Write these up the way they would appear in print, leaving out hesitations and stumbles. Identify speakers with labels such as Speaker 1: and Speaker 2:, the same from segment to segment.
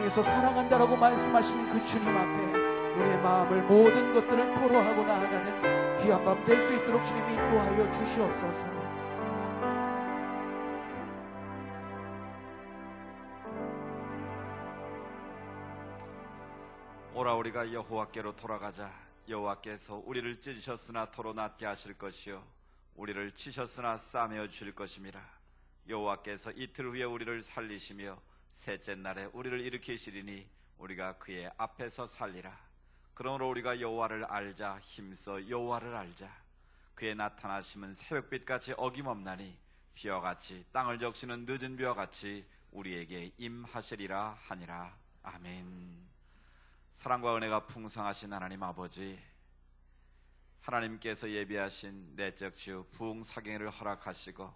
Speaker 1: 향해서 사랑한다라고 말씀하시는 그 주님 앞에 우리의 마음을 모든 것들을 토로하고 나아가는 귀한 밤 될 수 있도록 주님이 인도하여 주시옵소서.
Speaker 2: 오라 우리가 여호와께로 돌아가자. 여호와께서 우리를 찢으셨으나 도로 낫게 하실 것이요 우리를 치셨으나 싸매어 주실 것임이라. 여호와께서 이틀 후에 우리를 살리시며 셋째 날에 우리를 일으키시리니 우리가 그의 앞에서 살리라. 그러므로 우리가 여호와를 알자. 힘써 여호와를 알자. 그의 나타나심은 새벽빛같이 어김없나니 비와 같이 땅을 적시는 늦은 비와 같이 우리에게 임하시리라 하니라. 아멘. 사랑과 은혜가 풍성하신 하나님 아버지, 하나님께서 예비하신 내적 치유 부흥사경회를 허락하시고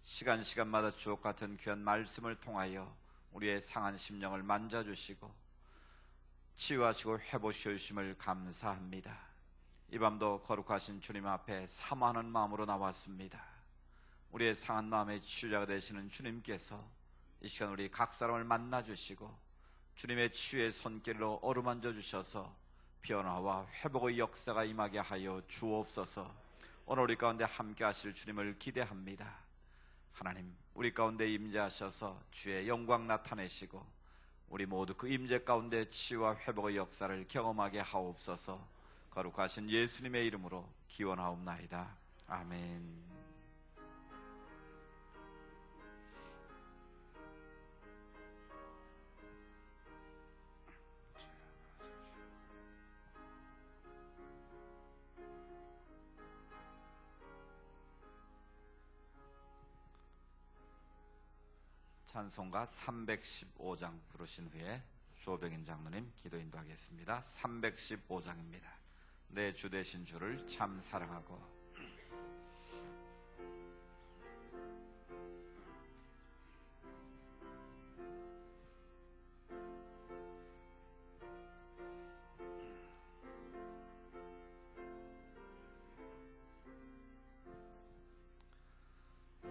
Speaker 2: 시간마다 주옥같은 귀한 말씀을 통하여 우리의 상한 심령을 만져주시고 치유하시고 회복시켜 주심을 감사합니다. 이 밤도 거룩하신 주님 앞에 사모하는 마음으로 나왔습니다. 우리의 상한 마음의 치유자가 되시는 주님께서 이 시간 우리 각 사람을 만나주시고 주님의 치유의 손길로 어루만져 주셔서 변화와 회복의 역사가 임하게 하여 주옵소서. 오늘 우리 가운데 함께 하실 주님을 기대합니다. 하나님, 우리 가운데 임재하셔서 주의 영광 나타내시고 우리 모두 그 임재 가운데 치유와 회복의 역사를 경험하게 하옵소서. 거룩하신 예수님의 이름으로 기원하옵나이다. 아멘. 찬송가 315장 부르신 후에 조병인 장로님 기도 인도하겠습니다. 315장입니다. 내 주 되신 주를 참 사랑하고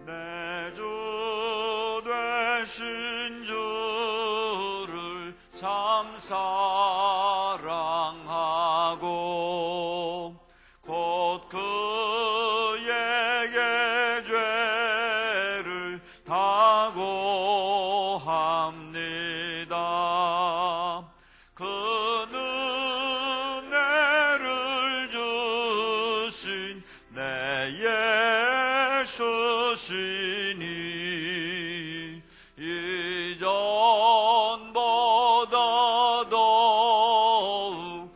Speaker 3: 내 주 되신 주를 참 사랑하고 곧 그에게 죄를 다고 합니다. 그는 은혜를 주신 내 예수시니 이전보다 더욱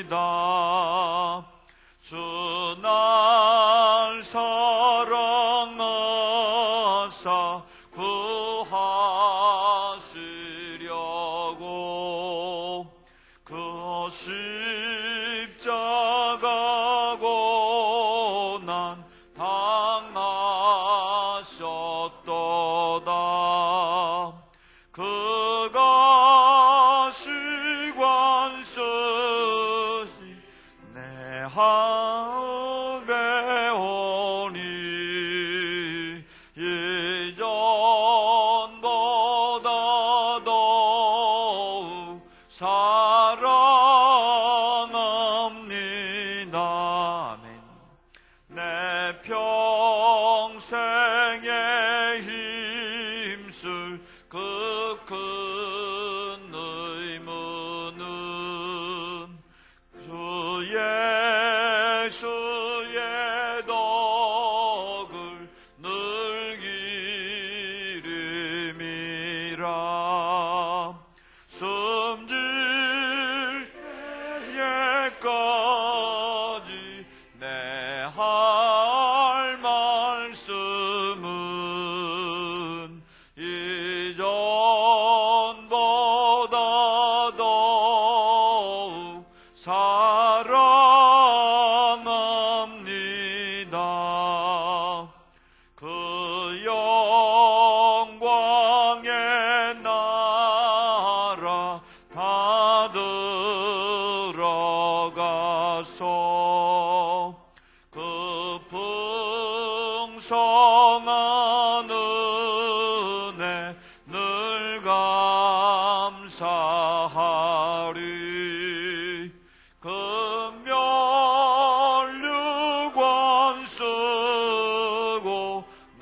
Speaker 3: 사랑합니다. 주 날 사랑하사 구하시려고 그 십자가 고난 당하셨도다. 그가 시관 쓰시 내 할배 오니 이전보다 더욱 사랑합니다. 아멘. 내 평생에 힘쓸 그 큰 의무는 주 예수의 덕을 늘 기름이라. 숨질 때에까지 내 할 말씀은 이전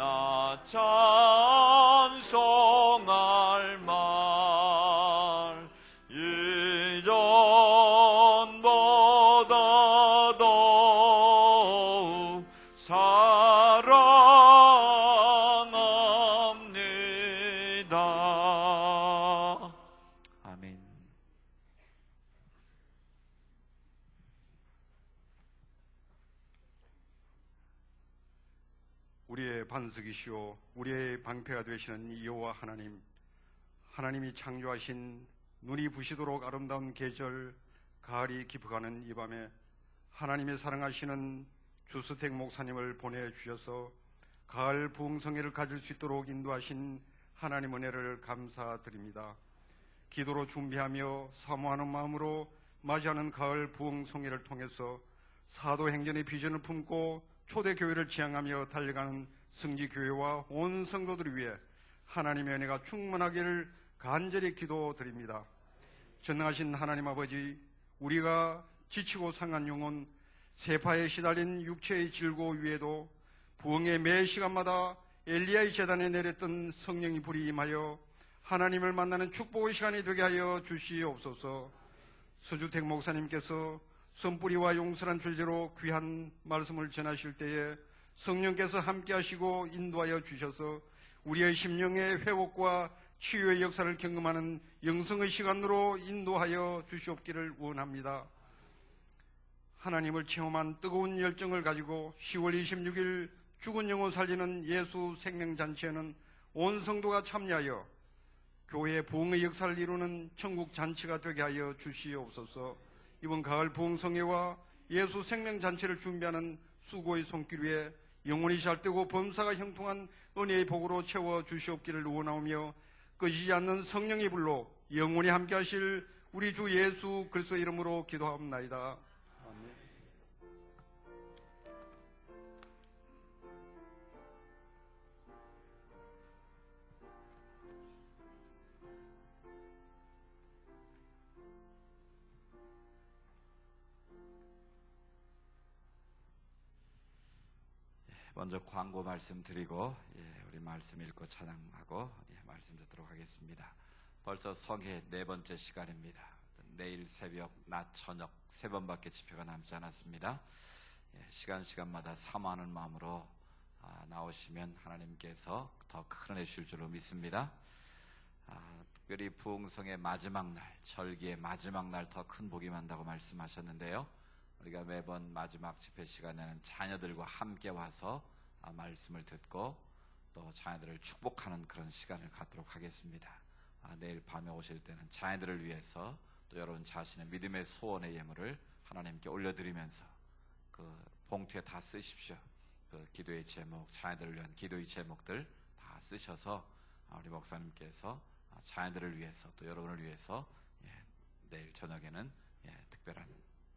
Speaker 3: 나 찬송할 말 이전보다 더욱 사랑합니다.
Speaker 2: 아멘.
Speaker 4: 우리의 반석이시오 우리의 방패가 되시는 여호와 하나님, 하나님이 창조하신 눈이 부시도록 아름다운 계절 가을이 깊어가는 이 밤에 하나님이 사랑하시는 주스택 목사님을 보내주셔서 가을 부흥성회를 가질 수 있도록 인도하신 하나님 은혜를 감사드립니다. 기도로 준비하며 사모하는 마음으로 맞이하는 가을 부흥성회를 통해서 사도행전의 비전을 품고 초대교회를 지향하며 달려가는 성지교회와 온 성도들을 위해 하나님의 은혜가 충만하기를 간절히 기도드립니다. 전능하신 하나님 아버지, 우리가 지치고 상한 영혼, 세파에 시달린 육체의 질고 위에도 부흥의 매 시간마다 엘리야의 제단에 내렸던 성령이 불이 임하여 하나님을 만나는 축복의 시간이 되게 하여 주시옵소서. 서주택 목사님께서 선뿌리와 용서란 줄제로 귀한 말씀을 전하실 때에 성령께서 함께 하시고 인도하여 주셔서 우리의 심령의 회복과 치유의 역사를 경험하는 영성의 시간으로 인도하여 주시옵기를 원합니다. 하나님을 체험한 뜨거운 열정을 가지고 10월 26일 죽은 영혼 살리는 예수 생명잔치에는 온 성도가 참여하여 교회의 부흥의 역사를 이루는 천국 잔치가 되게 하여 주시옵소서. 이번 가을 부흥성회와 예수 생명잔치를 준비하는 수고의 손길 위에 영혼이 잘되고 범사가 형통한 은혜의 복으로 채워 주시옵기를 원하오며 꺼지지 않는 성령의 불로 영원히 함께 하실 우리 주 예수 그리스도의 이름으로 기도하옵나이다. 아멘.
Speaker 2: 먼저 광고 말씀드리고 우리 말씀 읽고 찬양하고 말씀 듣도록 하겠습니다. 벌써 성회 네 번째 시간입니다. 내일 새벽, 낮, 저녁 세 번밖에 집회가 남지 않았습니다. 시간마다 사모하는 마음으로 나오시면 하나님께서 더 큰 은혜 주실 줄로 믿습니다. 특별히 부흥성의 마지막 날, 절기의 마지막 날 더 큰 복이 많다고 말씀하셨는데요. 우리가 매번 마지막 집회 시간에는 자녀들과 함께 와서 말씀을 듣고 또 자녀들을 축복하는 그런 시간을 갖도록 하겠습니다. 내일 밤에 오실 때는 자녀들을 위해서 또 여러분 자신의 믿음의 소원의 예물을 하나님께 올려드리면서 그 봉투에 다 쓰십시오. 그 기도의 제목, 자녀들을 위한 기도의 제목들 다 쓰셔서 우리 목사님께서 자녀들을 위해서 또 여러분을 위해서 내일 저녁에는 특별한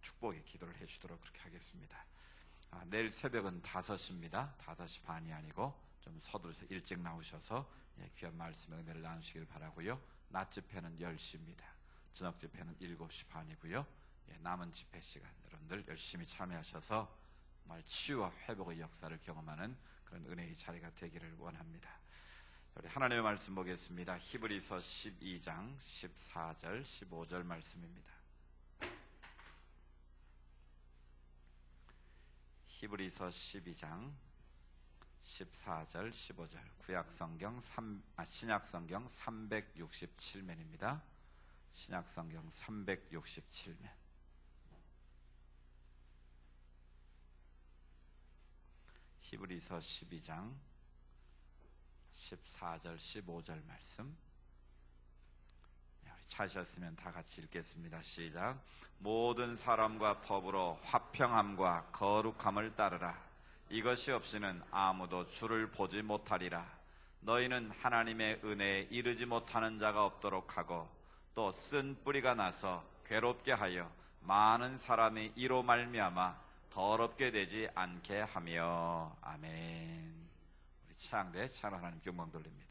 Speaker 2: 축복의 기도를 해주도록 그렇게 하겠습니다. 내일 새벽은 5시입니다. 5시 반이 아니고 좀 서두르서 일찍 나오셔서 귀한 말씀의 은혜를 나누시길 바라고요. 낮 집회는 10시입니다. 저녁 집회는 7시 반이고요. 남은 집회 시간 여러분들 열심히 참여하셔서 정말 치유와 회복의 역사를 경험하는 그런 은혜의 자리가 되기를 원합니다. 우리 하나님의 말씀 보겠습니다. 히브리서 12장 14절 15절 말씀입니다. 히브리서 12장 14절 15절 구약성경 신약성경 367면입니다. 신약성경 367면. 히브리서 12장 14절 15절 말씀. 찾으셨으면 다 같이 읽겠습니다. 시작. 모든 사람과 더불어 화평함과 거룩함을 따르라. 이것이 없이는 아무도 주를 보지 못하리라. 너희는 하나님의 은혜에 이르지 못하는 자가 없도록 하고 또 쓴 뿌리가 나서 괴롭게 하여 많은 사람이 이로 말미암아 더럽게 되지 않게 하며. 아멘. 우리 찬양대 찬양 하나님 경광 돌립니다.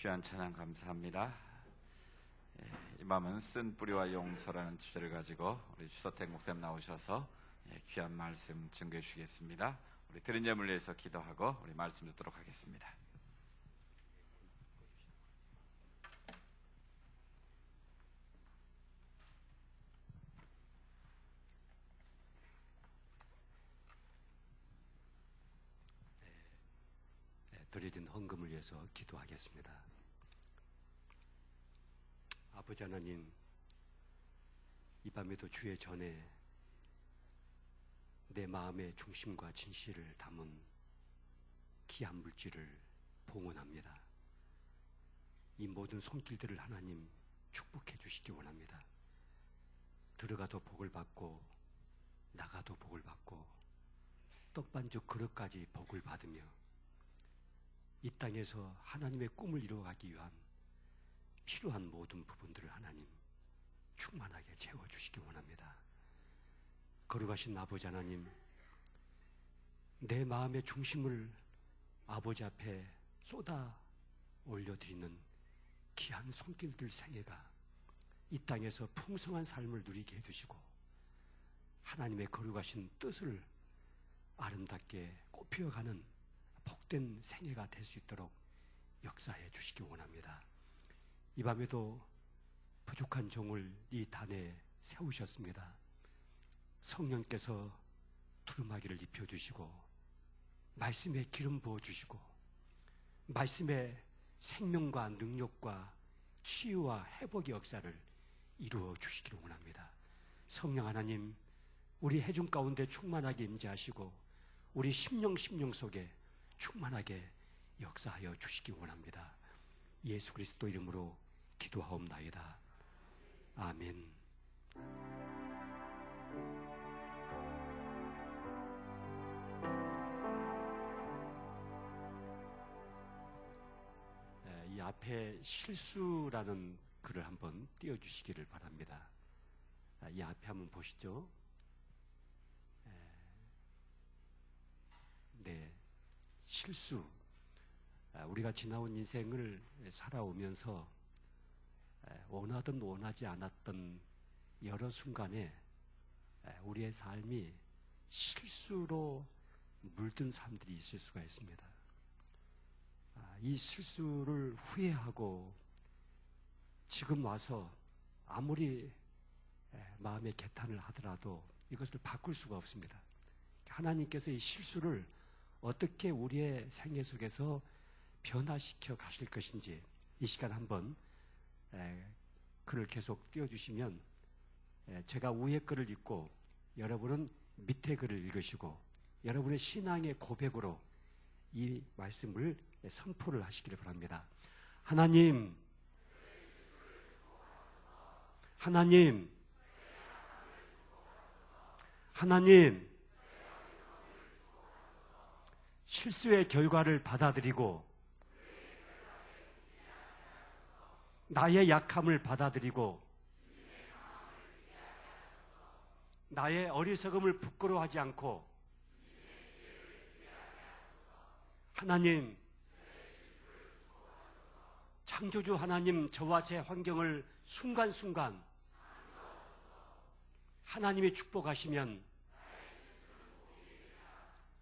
Speaker 2: 귀한 찬양 감사합니다. 이 밤은 쓴 뿌리와 용서라는 주제를 가지고 우리 주서택 목사님 나오셔서 귀한 말씀 증거해 주시겠습니다. 우리 드린 예물을 위해서 기도하고 우리 말씀 듣도록 하겠습니다.
Speaker 5: 드려진 헌금을 위해서 기도하겠습니다. 아버지 하나님, 이 밤에도 주의 전에 내 마음의 중심과 진실을 담은 귀한 물질을 봉헌합니다. 이 모든 손길들을 하나님 축복해 주시기 원합니다. 들어가도 복을 받고 나가도 복을 받고 떡반죽 그릇까지 복을 받으며 이 땅에서 하나님의 꿈을 이루어가기 위한 필요한 모든 부분들을 하나님 충만하게 채워주시기 원합니다. 거룩하신 아버지 하나님, 내 마음의 중심을 아버지 앞에 쏟아 올려드리는 귀한 손길들 생애가 이 땅에서 풍성한 삶을 누리게 해주시고 하나님의 거룩하신 뜻을 아름답게 꽃피워가는 복된 생애가 될 수 있도록 역사해 주시기 원합니다. 이 밤에도 부족한 종을 이 단에 세우셨습니다. 성령께서 두루마기를 입혀주시고 말씀에 기름 부어주시고 말씀의 생명과 능력과 치유와 회복의 역사를 이루어 주시기를 원합니다. 성령 하나님, 우리 회중 가운데 충만하게 임재하시고 우리 심령 속에 충만하게 역사하여 주시기 원합니다. 예수 그리스도 이름으로 기도하옵나이다. 아멘. 이 앞에 실수라는 글을 한번 띄워주시기를 바랍니다. 이 앞에 한번 보시죠. 네, 실수. 우리가 지나온 인생을 살아오면서 원하든 원하지 않았던 여러 순간에 우리의 삶이 실수로 물든 사람들이 있을 수가 있습니다. 이 실수를 후회하고 지금 와서 아무리 마음의 개탄을 하더라도 이것을 바꿀 수가 없습니다. 하나님께서 이 실수를 어떻게 우리의 생애 속에서 변화시켜 가실 것인지 이 시간 한번 글을 계속 띄워주시면 제가 위에 글을 읽고 여러분은 밑에 글을 읽으시고 여러분의 신앙의 고백으로 이 말씀을 선포를 하시기를 바랍니다. 하나님, 하나님, 하나님, 실수의 결과를 받아들이고 나의 약함을 받아들이고 나의 어리석음을 부끄러워하지 않고 하나님, 창조주 하나님, 저와 제 환경을 순간순간 하나님의 축복하시면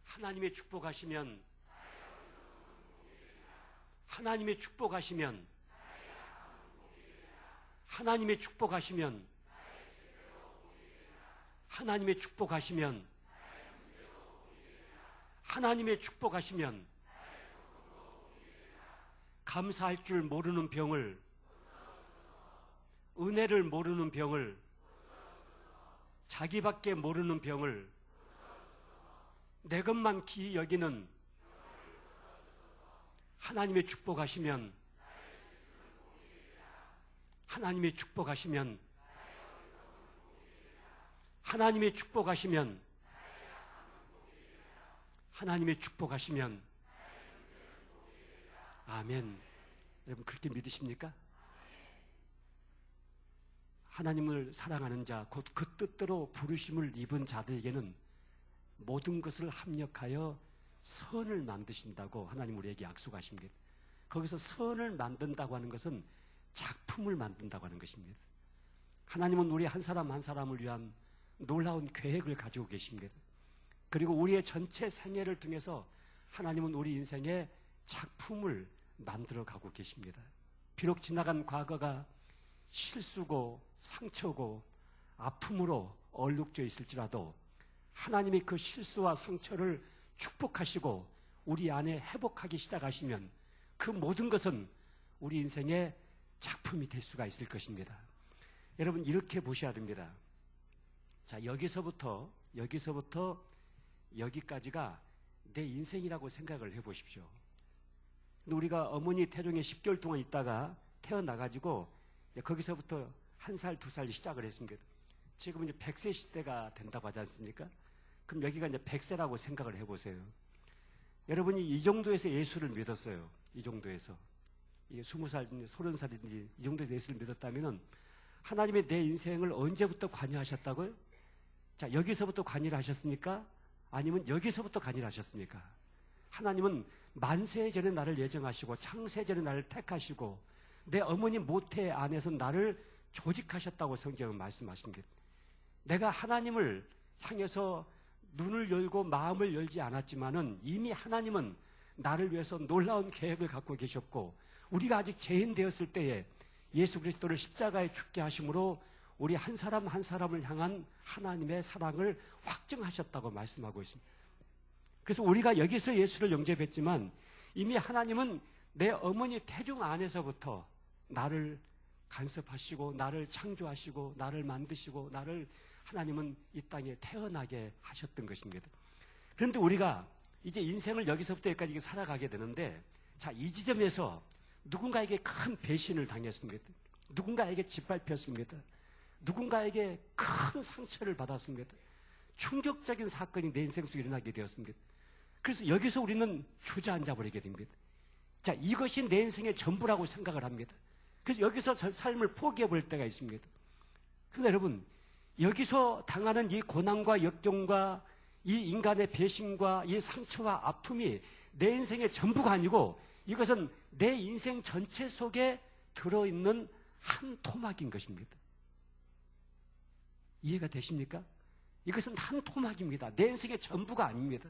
Speaker 5: 하나님의 축복하시면 하나님의 축복하시면 하나님의 축복하시면 하나님의 축복하시면 하나님의 축복하시면 감사할 줄 모르는 병을 은혜를 모르는 병을 자기밖에 모르는 병을 내 것만 기이 여기는 하나님의 축복하시면 하나님의 축복하시면 하나님의 축복하시면 하나님의 축복하시면 아멘. 여러분 그렇게 믿으십니까? 하나님을 사랑하는 자, 곧 그 뜻대로 부르심을 입은 자들에게는 모든 것을 합력하여 선을 만드신다고 하나님 우리에게 약속하십니다. 거기서 선을 만든다고 하는 것은 작품을 만든다고 하는 것입니다. 하나님은 우리 한 사람 한 사람을 위한 놀라운 계획을 가지고 계십니다. 그리고 우리의 전체 생애를 통해서 하나님은 우리 인생의 작품을 만들어 가고 계십니다. 비록 지나간 과거가 실수고 상처고 아픔으로 얼룩져 있을지라도 하나님이 그 실수와 상처를 축복하시고 우리 안에 회복하기 시작하시면 그 모든 것은 우리 인생의 작품이 될 수가 있을 것입니다. 여러분, 이렇게 보셔야 됩니다. 자, 여기서부터 여기까지가 내 인생이라고 생각을 해보십시오. 우리가 어머니 태중에 10개월 동안 있다가 태어나가지고 거기서부터 1살, 2살 시작을 했습니다. 지금 이제 100세 시대가 된다고 하지 않습니까? 그럼 여기가 이제 100세라고 생각을 해보세요. 여러분이 이 정도에서 예수를 믿었어요. 이 정도에서. 이게 20살인지 30살인지 이 정도에서 예수를 믿었다면은 하나님이 내 인생을 언제부터 관여하셨다고요? 자, 여기서부터 관여를 하셨습니까? 아니면 여기서부터 관여를 하셨습니까? 하나님은 만세 전에 나를 예정하시고 창세 전에 나를 택하시고 내 어머니 모태 안에서 나를 조직하셨다고 성경은 말씀하십니다. 내가 하나님을 향해서 눈을 열고 마음을 열지 않았지만은 이미 하나님은 나를 위해서 놀라운 계획을 갖고 계셨고 우리가 아직 죄인 되었을 때에 예수 그리스도를 십자가에 죽게 하심으로 우리 한 사람 한 사람을 향한 하나님의 사랑을 확증하셨다고 말씀하고 있습니다. 그래서 우리가 여기서 예수를 영접했지만 이미 하나님은 내 어머니 태중 안에서부터 나를 간섭하시고 나를 창조하시고 나를 만드시고 나를 하나님은 이 땅에 태어나게 하셨던 것입니다. 그런데 우리가 이제 인생을 여기서부터 여기까지 살아가게 되는데 자, 이 지점에서 누군가에게 큰 배신을 당했습니다. 누군가에게 짓밟혔습니다. 누군가에게 큰 상처를 받았습니다. 충격적인 사건이 내 인생 속에 일어나게 되었습니다. 그래서 여기서 우리는 주저앉아 버리게 됩니다. 자, 이것이 내 인생의 전부라고 생각을 합니다. 그래서 여기서 삶을 포기해 볼 때가 있습니다. 그런데 여러분, 여기서 당하는 이 고난과 역경과 이 인간의 배신과 이 상처와 아픔이 내 인생의 전부가 아니고 이것은 내 인생 전체 속에 들어있는 한 토막인 것입니다. 이해가 되십니까? 이것은 한 토막입니다. 내 인생의 전부가 아닙니다.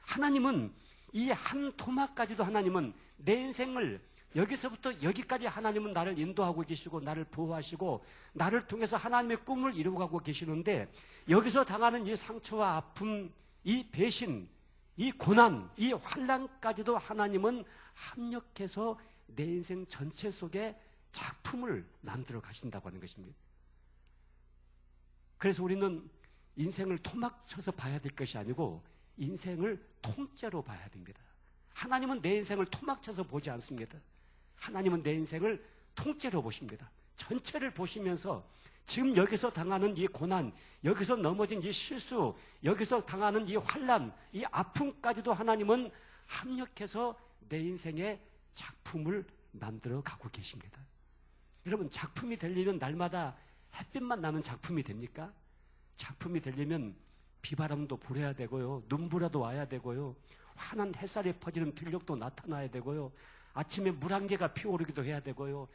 Speaker 5: 하나님은 이 한 토막까지도 하나님은 내 인생을 여기서부터 여기까지 하나님은 나를 인도하고 계시고 나를 보호하시고 나를 통해서 하나님의 꿈을 이루어가고 계시는데 여기서 당하는 이 상처와 아픔, 이 배신, 이 고난, 이 환난까지도 하나님은 합력해서 내 인생 전체 속에 작품을 만들어 가신다고 하는 것입니다. 그래서 우리는 인생을 토막쳐서 봐야 될 것이 아니고 인생을 통째로 봐야 됩니다. 하나님은 내 인생을 토막쳐서 보지 않습니다. 하나님은 내 인생을 통째로 보십니다. 전체를 보시면서 지금 여기서 당하는 이 고난, 여기서 넘어진 이 실수, 여기서 당하는 이 환난, 이 아픔까지도 하나님은 합력해서 내 인생의 작품을 만들어 가고 계십니다. 여러분, 작품이 되려면 날마다 햇빛만 나면 작품이 됩니까? 작품이 되려면 비바람도 불어야 되고요, 눈보라도 와야 되고요, 환한 햇살이 퍼지는 들녘도 나타나야 되고요, 아침에 물 한 개가 피어오르기도 해야 되고요,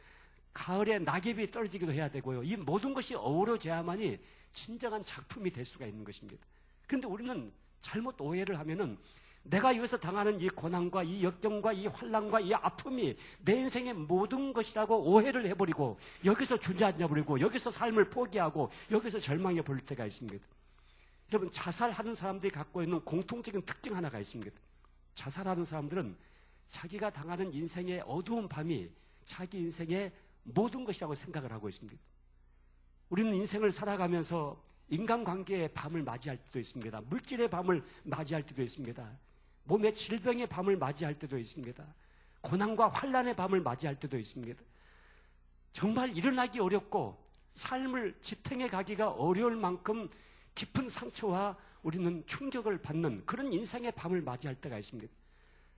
Speaker 5: 가을에 낙엽이 떨어지기도 해야 되고요. 이 모든 것이 어우러져야만이 진정한 작품이 될 수가 있는 것입니다. 그런데 우리는 잘못 오해를 하면은 내가 여기서 당하는 이 고난과 이 역경과 이 환난과 이 아픔이 내 인생의 모든 것이라고 오해를 해버리고 여기서 주저앉아버리고 여기서 삶을 포기하고 여기서 절망해 버릴 때가 있습니다. 여러분, 자살하는 사람들이 갖고 있는 공통적인 특징 하나가 있습니다. 자살하는 사람들은 자기가 당하는 인생의 어두운 밤이 자기 인생의 모든 것이라고 생각을 하고 있습니다. 우리는 인생을 살아가면서 인간관계의 밤을 맞이할 때도 있습니다. 물질의 밤을 맞이할 때도 있습니다. 몸의 질병의 밤을 맞이할 때도 있습니다. 고난과 환난의 밤을 맞이할 때도 있습니다. 정말 일어나기 어렵고 삶을 지탱해 가기가 어려울 만큼 깊은 상처와 우리는 충격을 받는 그런 인생의 밤을 맞이할 때가 있습니다.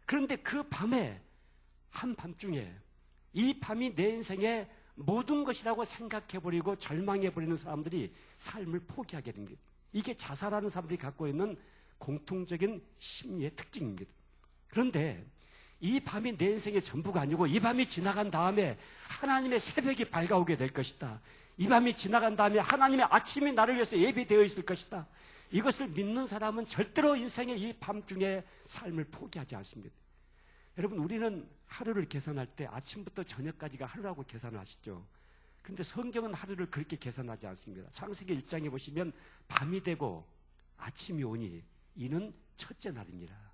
Speaker 5: 그런데 그 밤에 한밤중에 이 밤이 내 인생의 모든 것이라고 생각해버리고 절망해버리는 사람들이 삶을 포기하게 됩니다. 이게 자살하는 사람들이 갖고 있는 공통적인 심리의 특징입니다. 그런데 이 밤이 내 인생의 전부가 아니고 이 밤이 지나간 다음에 하나님의 새벽이 밝아오게 될 것이다. 이 밤이 지나간 다음에 하나님의 아침이 나를 위해서 예비되어 있을 것이다. 이것을 믿는 사람은 절대로 인생의 이 밤중에 삶을 포기하지 않습니다. 여러분, 우리는 하루를 계산할 때 아침부터 저녁까지가 하루라고 계산을 하시죠. 그런데 성경은 하루를 그렇게 계산하지 않습니다. 창세기 1장에 보시면 밤이 되고 아침이 오니 이는 첫째 날이니라.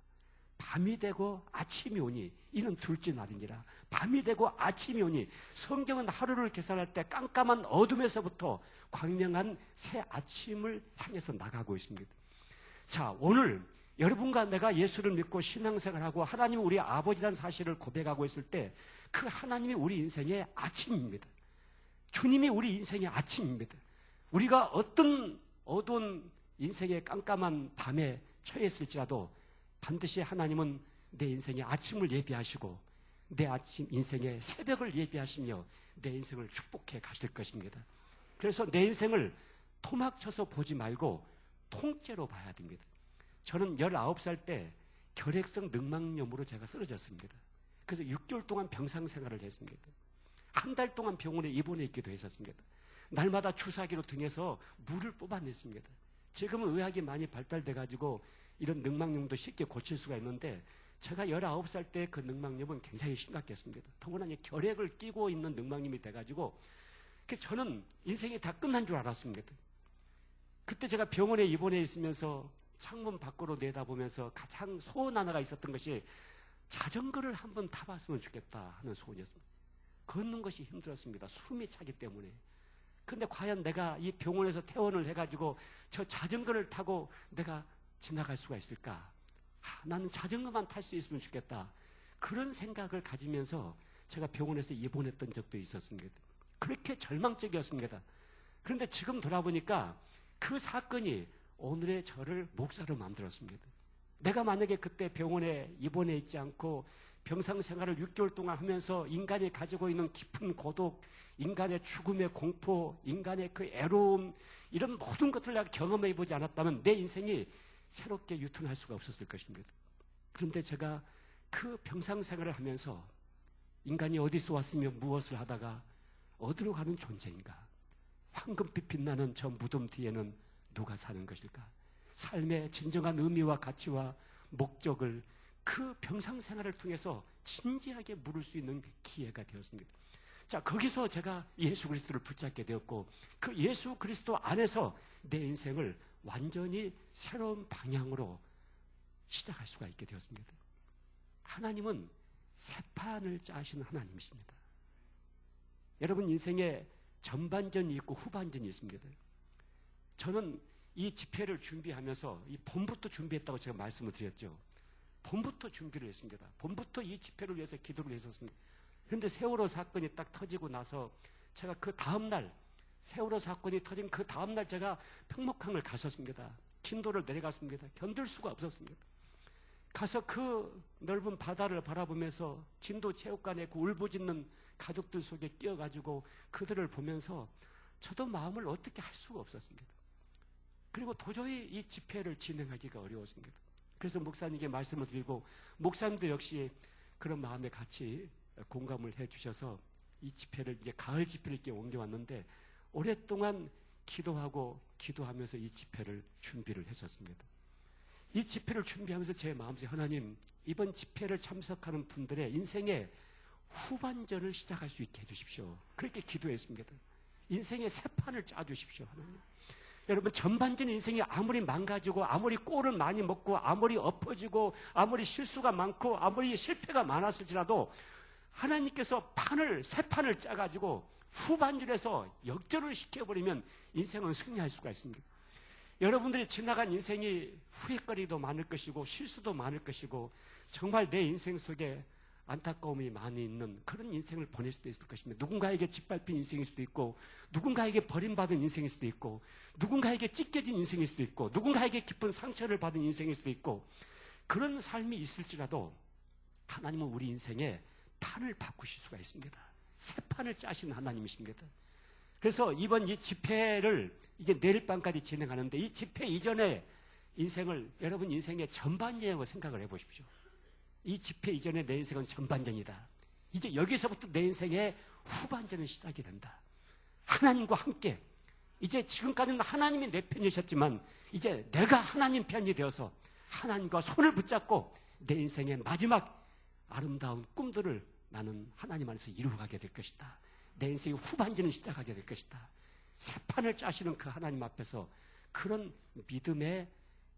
Speaker 5: 밤이 되고 아침이 오니 이는 둘째 날이니라. 밤이 되고 아침이 오니, 성경은 하루를 계산할 때 깜깜한 어둠에서부터 광명한 새 아침을 향해서 나가고 있습니다. 자, 오늘 여러분과 내가 예수를 믿고 신앙생활하고 하나님 우리 아버지라는 사실을 고백하고 있을 때 그 하나님이 우리 인생의 아침입니다. 주님이 우리 인생의 아침입니다. 우리가 어떤 어두운 인생의 깜깜한 밤에 처했을지라도 반드시 하나님은 내 인생의 아침을 예비하시고 내 아침 인생의 새벽을 예비하시며 내 인생을 축복해 가실 것입니다. 그래서 내 인생을 토막쳐서 보지 말고 통째로 봐야 됩니다. 저는 19살 때 결핵성 늑막염으로 제가 쓰러졌습니다. 그래서 6개월 동안 병상생활을 했습니다. 한 달 동안 병원에 입원해 있기도 했었습니다. 날마다 주사기로 등에서 물을 뽑아냈습니다. 지금은 의학이 많이 발달돼가지고 이런 늑막염도 쉽게 고칠 수가 있는데, 제가 19살 때 그 늑막염은 굉장히 심각했습니다. 더구나 결핵을 끼고 있는 늑막염이 돼가지고 저는 인생이 다 끝난 줄 알았습니다. 그때 제가 병원에 입원해 있으면서 창문 밖으로 내다보면서 가장 소원 하나가 있었던 것이 자전거를 한번 타봤으면 좋겠다 하는 소원이었습니다. 걷는 것이 힘들었습니다. 숨이 차기 때문에. 근데 과연 내가 이 병원에서 퇴원을 해가지고 저 자전거를 타고 내가 지나갈 수가 있을까? 나는 자전거만 탈 수 있으면 좋겠다. 그런 생각을 가지면서 제가 병원에서 입원했던 적도 있었습니다. 그렇게 절망적이었습니다. 그런데 지금 돌아보니까 그 사건이 오늘의 저를 목사로 만들었습니다. 내가 만약에 그때 병원에 입원해 있지 않고 병상 생활을 6개월 동안 하면서 인간이 가지고 있는 깊은 고독, 인간의 죽음의 공포, 인간의 그 애로움, 이런 모든 것들을 내가 경험해 보지 않았다면 내 인생이 새롭게 유턴할 수가 없었을 것입니다. 그런데 제가 그 병상 생활을 하면서 인간이 어디서 왔으며 무엇을 하다가 어디로 가는 존재인가? 황금빛 빛나는 저 무덤 뒤에는 누가 사는 것일까? 삶의 진정한 의미와 가치와 목적을 그 병상 생활을 통해서 진지하게 물을 수 있는 기회가 되었습니다. 자, 거기서 제가 예수 그리스도를 붙잡게 되었고, 그 예수 그리스도 안에서 내 인생을 완전히 새로운 방향으로 시작할 수가 있게 되었습니다. 하나님은 새 판을 짜시는 하나님이십니다. 여러분, 인생에 전반전이 있고 후반전이 있습니다. 저는 이 집회를 준비하면서 이 봄부터 준비했다고 제가 말씀을 드렸죠. 봄부터 준비를 했습니다. 봄부터 이 집회를 위해서 기도를 했었습니다. 그런데 세월호 사건이 딱 터지고 나서 제가 그 다음날, 세월호 사건이 터진 그 다음날 제가 평목항을 갔었습니다. 진도를 내려갔습니다. 견딜 수가 없었습니다. 가서 그 넓은 바다를 바라보면서 진도 체육관에 그 울부짖는 가족들 속에 끼어가지고 그들을 보면서 저도 마음을 어떻게 할 수가 없었습니다. 그리고 도저히 이 집회를 진행하기가 어려웠습니다. 그래서 목사님께 말씀을 드리고, 목사님도 역시 그런 마음에 같이 공감을 해 주셔서 이 집회를 이제 가을 집회를 이렇게 옮겨왔는데, 오랫동안 기도하면서 이 집회를 준비를 했었습니다. 이 집회를 준비하면서 제 마음속에, 하나님, 이번 집회를 참석하는 분들의 인생의 후반전을 시작할 수 있게 해주십시오. 그렇게 기도했습니다. 인생의 새 판을 짜주십시오, 하나님. 여러분, 전반전 인생이 아무리 망가지고, 아무리 꼴을 많이 먹고, 아무리 엎어지고, 아무리 실수가 많고, 아무리 실패가 많았을지라도 하나님께서 새 판을 짜가지고 후반전에서 역전을 시켜버리면 인생은 승리할 수가 있습니다. 여러분들이 지나간 인생이 후회거리도 많을 것이고 실수도 많을 것이고 정말 내 인생 속에 안타까움이 많이 있는 그런 인생을 보낼 수도 있을 것입니다. 누군가에게 짓밟힌 인생일 수도 있고, 누군가에게 버림받은 인생일 수도 있고, 누군가에게 찢겨진 인생일 수도 있고, 누군가에게 깊은 상처를 받은 인생일 수도 있고, 그런 삶이 있을지라도 하나님은 우리 인생에 판을 바꾸실 수가 있습니다. 새 판을 짜신 하나님이십니다. 그래서 이번 이 집회를 이제 내일 밤까지 진행하는데, 이 집회 이전에 인생을, 여러분 인생의 전반 여행을 생각을 해보십시오. 이 집회 이전에 내 인생은 전반전이다. 이제 여기서부터 내 인생의 후반전은 시작이 된다. 하나님과 함께 이제 지금까지는 하나님이 내 편이셨지만 이제 내가 하나님 편이 되어서 하나님과 손을 붙잡고 내 인생의 마지막 아름다운 꿈들을 나는 하나님 안에서 이루어가게 될 것이다. 내 인생의 후반전을 시작하게 될 것이다. 새 판을 짜시는 그 하나님 앞에서 그런 믿음의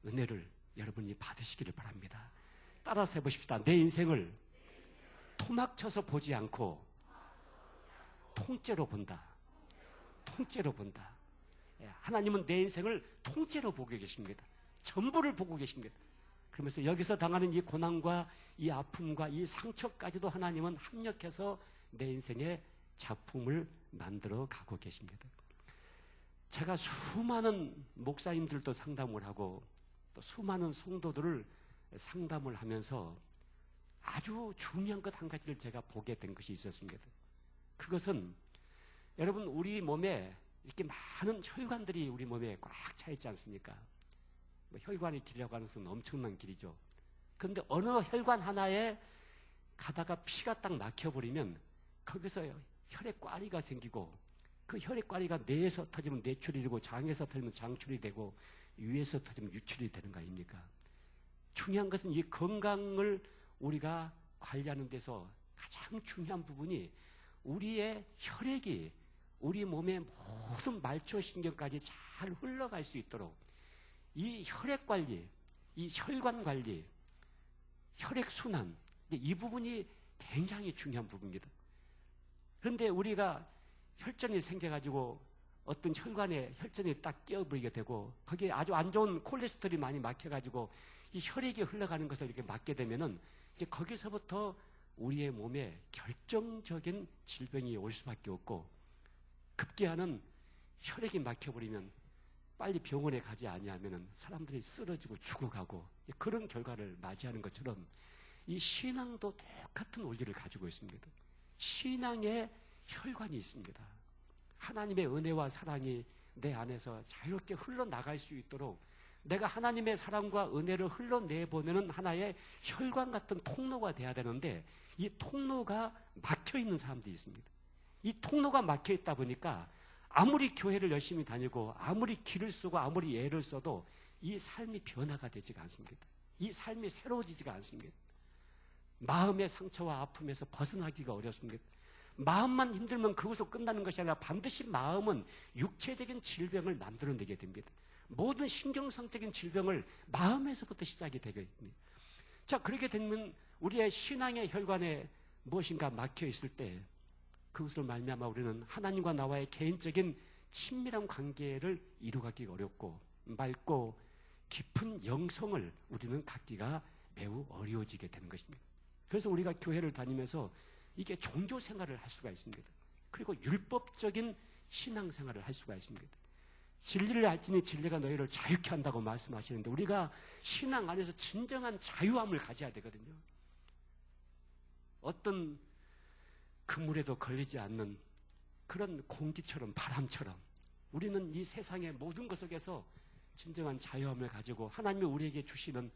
Speaker 5: 은혜를 여러분이 받으시기를 바랍니다. 따라서 해보십시다. 내 인생을 토막쳐서 보지 않고 통째로 본다. 통째로 본다. 하나님은 내 인생을 통째로 보고 계십니다. 전부를 보고 계십니다. 그러면서 여기서 당하는 이 고난과 이 아픔과 이 상처까지도 하나님은 합력해서 내 인생의 작품을 만들어 가고 계십니다. 제가 수많은 목사님들도 상담을 하고 또 수많은 성도들을 상담을 하면서 아주 중요한 것 한 가지를 제가 보게 된 것이 있었습니다. 그것은 여러분 우리 몸에 이렇게 많은 혈관들이 우리 몸에 꽉 차 있지 않습니까? 혈관의 길이라고 하는 것은 엄청난 길이죠. 그런데 어느 혈관 하나에 가다가 피가 딱 막혀버리면 거기서 혈액과리가 생기고 그 혈액과리가 뇌에서 터지면 뇌출이 되고 장에서 터지면 장출이 되고 위에서 터지면 유출이 되는 거 아닙니까? 중요한 것은 이 건강을 우리가 관리하는 데서 가장 중요한 부분이 우리의 혈액이 우리 몸의 모든 말초신경까지 잘 흘러갈 수 있도록 이 혈액 관리, 이 혈관 관리, 혈액 순환, 이 부분이 굉장히 중요한 부분입니다. 그런데 우리가 혈전이 생겨가지고 어떤 혈관에 혈전이 딱 끼어버리게 되고 거기에 아주 안 좋은 콜레스테롤이 많이 막혀가지고 이 혈액이 흘러가는 것을 이렇게 막게 되면은 이제 거기서부터 우리의 몸에 결정적인 질병이 올 수밖에 없고 급기야는 혈액이 막혀버리면 빨리 병원에 가지 아니하면은 사람들이 쓰러지고 죽어가고 그런 결과를 맞이하는 것처럼 이 신앙도 똑같은 원리를 가지고 있습니다. 신앙의 혈관이 있습니다. 하나님의 은혜와 사랑이 내 안에서 자유롭게 흘러나갈 수 있도록 내가 하나님의 사랑과 은혜를 흘러내보내는 하나의 혈관 같은 통로가 돼야 되는데 이 통로가 막혀있는 사람들이 있습니다. 이 통로가 막혀있다 보니까 아무리 교회를 열심히 다니고 아무리 길을 쓰고 아무리 애를 써도 이 삶이 변화가 되지가 않습니다. 이 삶이 새로워지지가 않습니다. 마음의 상처와 아픔에서 벗어나기가 어렵습니다. 마음만 힘들면 그것으로 끝나는 것이 아니라 반드시 마음은 육체적인 질병을 만들어내게 됩니다. 모든 신경성적인 질병을 마음에서부터 시작이 되게 됩니다. 자, 그렇게 되면 우리의 신앙의 혈관에 무엇인가 막혀 있을 때 그것을 말미암아 우리는 하나님과 나와의 개인적인 친밀한 관계를 이루기가 어렵고 맑고 깊은 영성을 우리는 갖기가 매우 어려워지게 되는 것입니다. 그래서 우리가 교회를 다니면서 이게 종교 생활을 할 수가 있습니다. 그리고 율법적인 신앙 생활을 할 수가 있습니다. 진리를 알지니 진리가 너희를 자유케 한다고 말씀하시는데 우리가 신앙 안에서 진정한 자유함을 가져야 되거든요. 어떤 그물에도 걸리지 않는 그런 공기처럼 바람처럼 우리는 이 세상의 모든 것 속에서 진정한 자유함을 가지고 하나님이 우리에게 주시는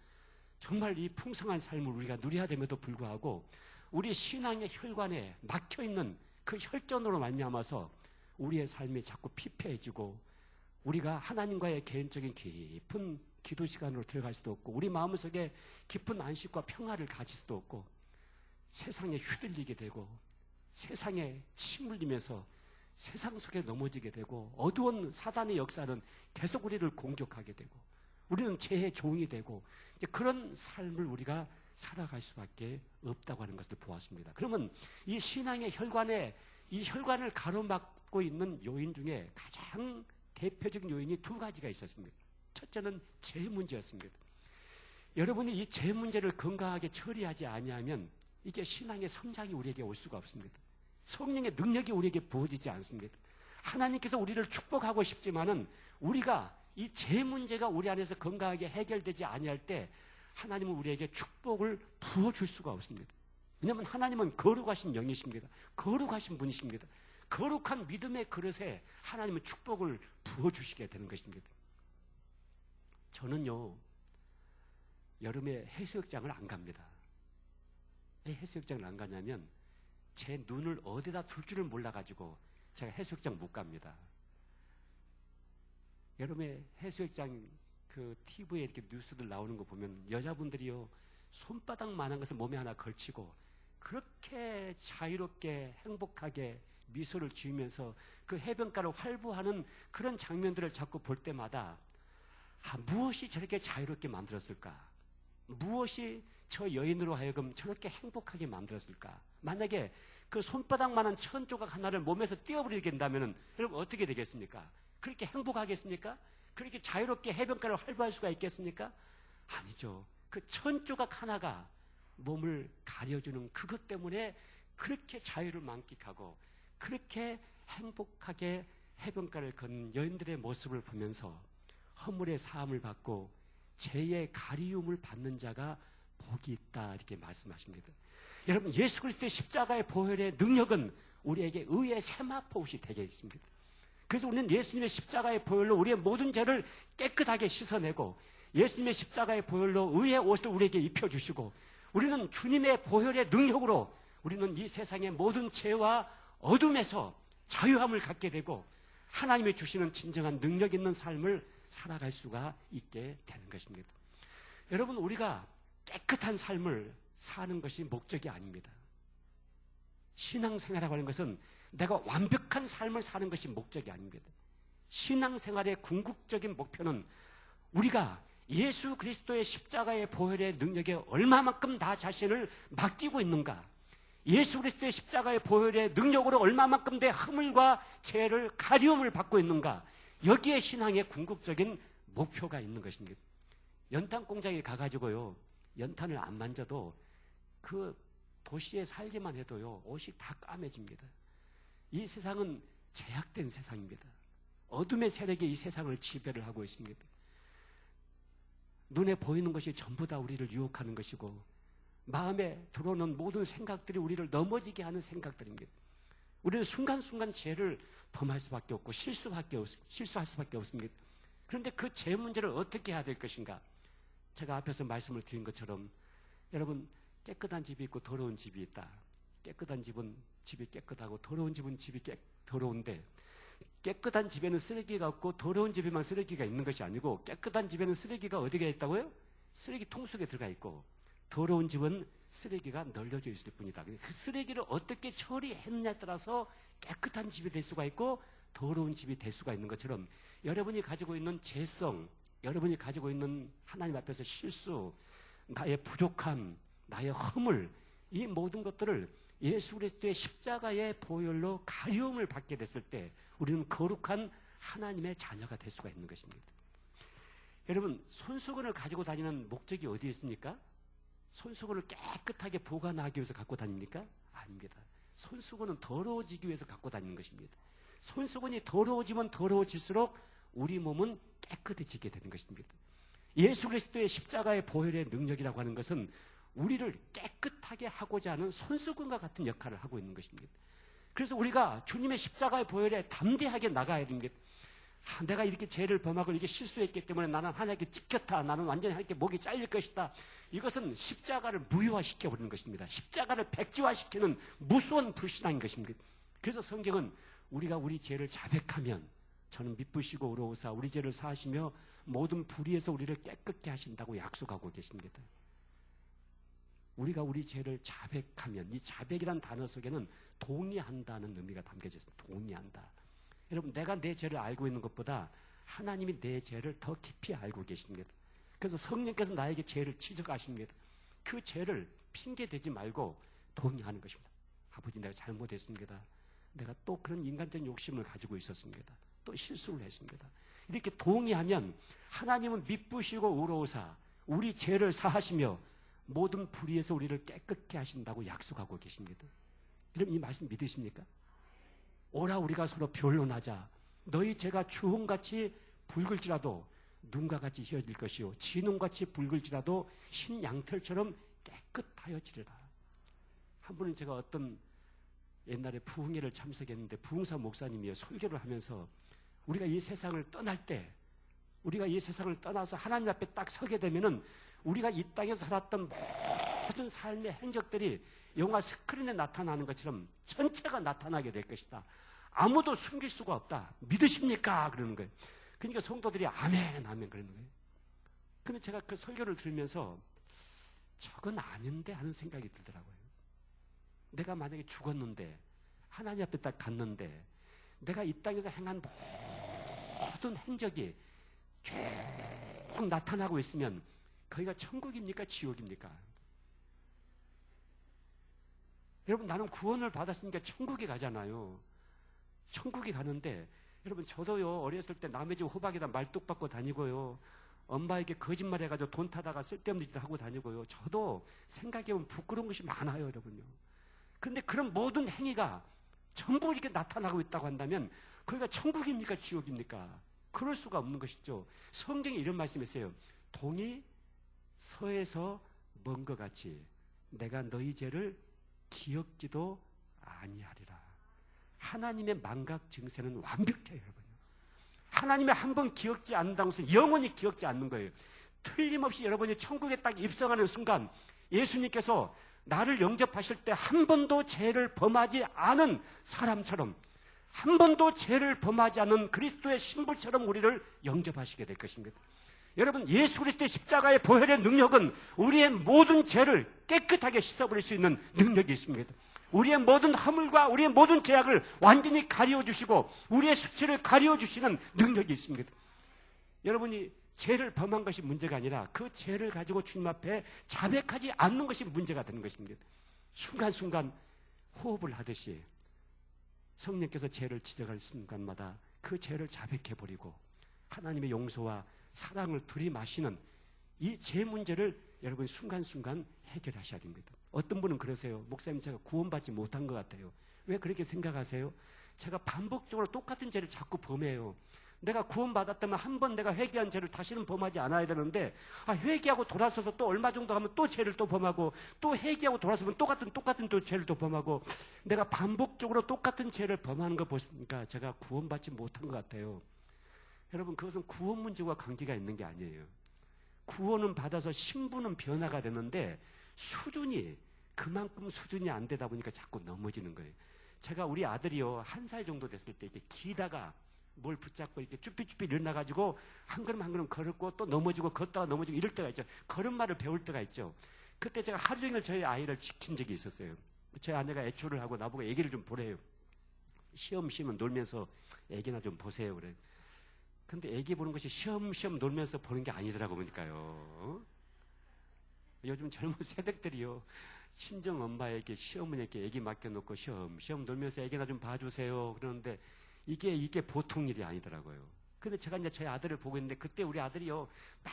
Speaker 5: 정말 이 풍성한 삶을 우리가 누려야 됨에도 불구하고 우리 신앙의 혈관에 막혀있는 그 혈전으로 말미암아서 우리의 삶이 자꾸 피폐해지고 우리가 하나님과의 개인적인 깊은 기도 시간으로 들어갈 수도 없고 우리 마음속에 깊은 안식과 평화를 가질 수도 없고 세상에 휘둘리게 되고 세상에 침몰리면서 세상 속에 넘어지게 되고 어두운 사단의 역사는 계속 우리를 공격하게 되고 우리는 죄의 종이 되고 그런 삶을 우리가 살아갈 수밖에 없다고 하는 것을 보았습니다. 그러면 이 신앙의 혈관에 이 혈관을 가로막고 있는 요인 중에 가장 대표적인 요인이 두 가지가 있었습니다. 첫째는 죄 문제였습니다. 여러분이 이 죄 문제를 건강하게 처리하지 아니하면 이게 신앙의 성장이 우리에게 올 수가 없습니다. 성령의 능력이 우리에게 부어지지 않습니다. 하나님께서 우리를 축복하고 싶지만은 우리가 이 죄 문제가 우리 안에서 건강하게 해결되지 아니할 때 하나님은 우리에게 축복을 부어줄 수가 없습니다. 왜냐하면 하나님은 거룩하신 영이십니다. 거룩하신 분이십니다. 거룩한 믿음의 그릇에 하나님은 축복을 부어주시게 되는 것입니다. 저는요 여름에 해수욕장을 안 갑니다. 왜 해수욕장을 안 가냐면 제 눈을 어디다 둘 줄을 몰라가지고 제가 해수욕장 못 갑니다. 여름에 해수욕장 그 TV에 이렇게 뉴스들 나오는 거 보면 여자분들이요 손바닥만한 것을 몸에 하나 걸치고 그렇게 자유롭게 행복하게 미소를 지으면서 그 해변가를 활보하는 그런 장면들을 자꾸 볼 때마다 무엇이 저렇게 자유롭게 만들었을까? 무엇이 저 여인으로 하여금 저렇게 행복하게 만들었을까? 만약에 그 손바닥만한 천 조각 하나를 몸에서 떼어버리게 된다면 여러분 어떻게 되겠습니까? 그렇게 행복하겠습니까? 그렇게 자유롭게 해변가를 활보할 수가 있겠습니까? 아니죠. 그 천 조각 하나가 몸을 가려주는 그것 때문에 그렇게 자유를 만끽하고 그렇게 행복하게 해변가를 걷는 여인들의 모습을 보면서 허물의 사함을 받고 죄의 가리움을 받는 자가 복이 있다 이렇게 말씀하십니다. 여러분 예수 그리스도의 십자가의 보혈의 능력은 우리에게 의의 세마포옷이 되게 있습니다. 그래서 우리는 예수님의 십자가의 보혈로 우리의 모든 죄를 깨끗하게 씻어내고 예수님의 십자가의 보혈로 의의 옷을 우리에게 입혀주시고 우리는 주님의 보혈의 능력으로 우리는 이 세상의 모든 죄와 어둠에서 자유함을 갖게 되고 하나님이 주시는 진정한 능력 있는 삶을 살아갈 수가 있게 되는 것입니다. 여러분 우리가 깨끗한 삶을 사는 것이 목적이 아닙니다. 신앙생활이라고 하는 것은 내가 완벽한 삶을 사는 것이 목적이 아닙니다. 신앙생활의 궁극적인 목표는 우리가 예수 그리스도의 십자가의 보혈의 능력에 얼마만큼 나 자신을 맡기고 있는가, 예수 그리스도의 십자가의 보혈의 능력으로 얼마만큼 내 허물과 죄를 가리움을 받고 있는가, 여기에 신앙의 궁극적인 목표가 있는 것입니다. 연탄 공장에 가가지고요 연탄을 안 만져도 그 도시에 살기만 해도요 옷이 다 까매집니다. 이 세상은 제약된 세상입니다. 어둠의 세력이 이 세상을 지배를 하고 있습니다. 눈에 보이는 것이 전부 다 우리를 유혹하는 것이고 마음에 들어오는 모든 생각들이 우리를 넘어지게 하는 생각들입니다. 우리는 순간순간 죄를 범할 수밖에 없고 실수할 수밖에 없습니다. 그런데 그 죄 문제를 어떻게 해야 될 것인가? 제가 앞에서 말씀을 드린 것처럼 여러분 깨끗한 집이 있고 더러운 집이 있다. 깨끗한 집은 집이 깨끗하고 더러운 집은 집이 더러운데 깨끗한 집에는 쓰레기가 없고 더러운 집에만 쓰레기가 있는 것이 아니고 깨끗한 집에는 쓰레기가 어디가 있다고요? 쓰레기통 속에 들어가 있고 더러운 집은 쓰레기가 널려져 있을 뿐이다. 그 쓰레기를 어떻게 처리했느냐에 따라서 깨끗한 집이 될 수가 있고 더러운 집이 될 수가 있는 것처럼 여러분이 가지고 있는 죄성, 여러분이 가지고 있는 하나님 앞에서 실수, 나의 부족함, 나의 허물, 이 모든 것들을 예수 그리스도의 십자가의 보혈로 가리움을 받게 됐을 때 우리는 거룩한 하나님의 자녀가 될 수가 있는 것입니다. 여러분 손수건을 가지고 다니는 목적이 어디에 있습니까? 손수건을 깨끗하게 보관하기 위해서 갖고 다닙니까? 아닙니다. 손수건은 더러워지기 위해서 갖고 다니는 것입니다. 손수건이 더러워지면 더러워질수록 우리 몸은 깨끗해지게 되는 것입니다. 예수 그리스도의 십자가의 보혈의 능력이라고 하는 것은 우리를 깨끗하게 하고자 하는 손수건과 같은 역할을 하고 있는 것입니다. 그래서 우리가 주님의 십자가의 보혈에 담대하게 나가야 됩니다. 내가 이렇게 죄를 범하고 이렇게 실수했기 때문에 나는 하나님께 찍혔다. 나는 완전히 하나님께 목이 잘릴 것이다. 이것은 십자가를 무효화시켜버리는 것입니다. 십자가를 백지화시키는 무서운 불신앙인 것입니다. 그래서 성경은 우리가 우리 죄를 자백하면 저는 미쁘시고 의로우사 우리 죄를 사하시며 모든 불의에서 우리를 깨끗게 하신다고 약속하고 계십니다. 우리가 우리 죄를 자백하면 이 자백이란 단어 속에는 동의한다는 의미가 담겨져 있습니다. 동의한다. 여러분 내가 내 죄를 알고 있는 것보다 하나님이 내 죄를 더 깊이 알고 계십니다. 그래서 성령께서 나에게 죄를 지적하십니다. 그 죄를 핑계대지 말고 동의하는 것입니다. 아버지 내가 잘못했습니다. 내가 또 그런 인간적인 욕심을 가지고 있었습니다. 또 실수를 했습니다. 이렇게 동의하면 하나님은 미쁘시고 의로우사 우리 죄를 사하시며 모든 불의에서 우리를 깨끗게 하신다고 약속하고 계십니다. 여러분 이 말씀 믿으십니까? 오라 우리가 서로 변론하자. 너희 죄가 주홍같이 붉을지라도 눈과 같이 희어질 것이요 진홍같이 붉을지라도 흰 양털처럼 깨끗하여지리라. 한 분은 제가 어떤 옛날에 부흥회를 참석했는데 부흥사 목사님이 설교를 하면서 우리가 이 세상을 떠날 때 우리가 이 세상을 떠나서 하나님 앞에 딱 서게 되면은 우리가 이 땅에서 살았던 모든 삶의 행적들이 영화 스크린에 나타나는 것처럼 전체가 나타나게 될 것이다. 아무도 숨길 수가 없다. 믿으십니까? 그러는 거예요. 그러니까 성도들이 아멘, 아멘 그러는 거예요. 근데 제가 그 설교를 들으면서 저건 아닌데 하는 생각이 들더라고요. 내가 만약에 죽었는데 하나님 앞에 딱 갔는데 내가 이 땅에서 행한 모든 행적이 쭉 나타나고 있으면 거기가 천국입니까? 지옥입니까? 여러분, 나는 구원을 받았으니까 천국에 가잖아요. 천국에 가는데 여러분, 저도요 어렸을 때 남의 집 호박에다 말뚝 박고 다니고요, 엄마에게 거짓말해가지고 돈 타다가 쓸데없는 짓 하고 다니고요. 저도 생각해보면 부끄러운 것이 많아요, 여러분요. 근데 그런 모든 행위가 전부 이렇게 나타나고 있다고 한다면 거기가 천국입니까? 지옥입니까? 그럴 수가 없는 것이죠. 성경에 이런 말씀이었어요. 동이 서에서 먼 것 같이 내가 너희 죄를 기억지도 아니하리라. 하나님의 망각 증세는 완벽해요, 여러분. 하나님의 한 번 기억지 않는다는 것은 영원히 기억지 않는 거예요. 틀림없이 여러분이 천국에 딱 입성하는 순간 예수님께서 나를 영접하실 때 한 번도 죄를 범하지 않은 사람처럼, 한 번도 죄를 범하지 않은 그리스도의 신부처럼 우리를 영접하시게 될 것입니다. 여러분, 예수 그리스도의 십자가의 보혈의 능력은 우리의 모든 죄를 깨끗하게 씻어버릴 수 있는 능력이 있습니다. 우리의 모든 허물과 우리의 모든 죄악을 완전히 가리워주시고 우리의 수치를 가리워주시는 능력이 있습니다. 여러분이 죄를 범한 것이 문제가 아니라 그 죄를 가지고 주님 앞에 자백하지 않는 것이 문제가 되는 것입니다. 순간순간 호흡을 하듯이 성령께서 죄를 지적할 순간마다 그 죄를 자백해버리고 하나님의 용서와 사랑을 들이마시는 이 죄 문제를 여러분 순간순간 해결하셔야 됩니다. 어떤 분은 그러세요. 목사님, 제가 구원받지 못한 것 같아요. 왜 그렇게 생각하세요? 제가 반복적으로 똑같은 죄를 자꾸 범해요. 내가 구원받았다면 한 번 내가 회개한 죄를 다시는 범하지 않아야 되는데, 회개하고 돌아서서 또 얼마 정도 하면 또 죄를 또 범하고, 또 회개하고 돌아서면 똑같은 또 죄를 또 범하고, 내가 반복적으로 똑같은 죄를 범하는 거 보시니까 제가 구원받지 못한 것 같아요. 여러분, 그것은 구원 문제와 관계가 있는 게 아니에요. 구원은 받아서 신분은 변화가 되는데 수준이 그만큼 수준이 안 되다 보니까 자꾸 넘어지는 거예요. 제가 우리 아들이요 1살 정도 됐을 때 이렇게 기다가 뭘 붙잡고 이렇게 쭈삣쭈삣 일어나가지고 한 걸음 한 걸음 걸었고 또 넘어지고 걷다가 넘어지고 이럴 때가 있죠. 걸음마를 배울 때가 있죠. 그때 제가 하루 종일 저희 아이를 지킨 적이 있었어요. 저희 아내가 애초를 하고 나보고 애기를 좀 보래요. 시험시험 놀면서 애기나 좀 보세요 그래. 근데 애기 보는 것이 시험시험 놀면서 보는 게 아니더라고 보니까요. 요즘 젊은 세대들이요 친정 엄마에게 시어머니에게 애기 맡겨놓고 시험 놀면서 애기나 좀 봐주세요 그러는데 이게 보통 일이 아니더라고요. 근데 제가 이제 저희 아들을 보고 있는데 그때 우리 아들이요 막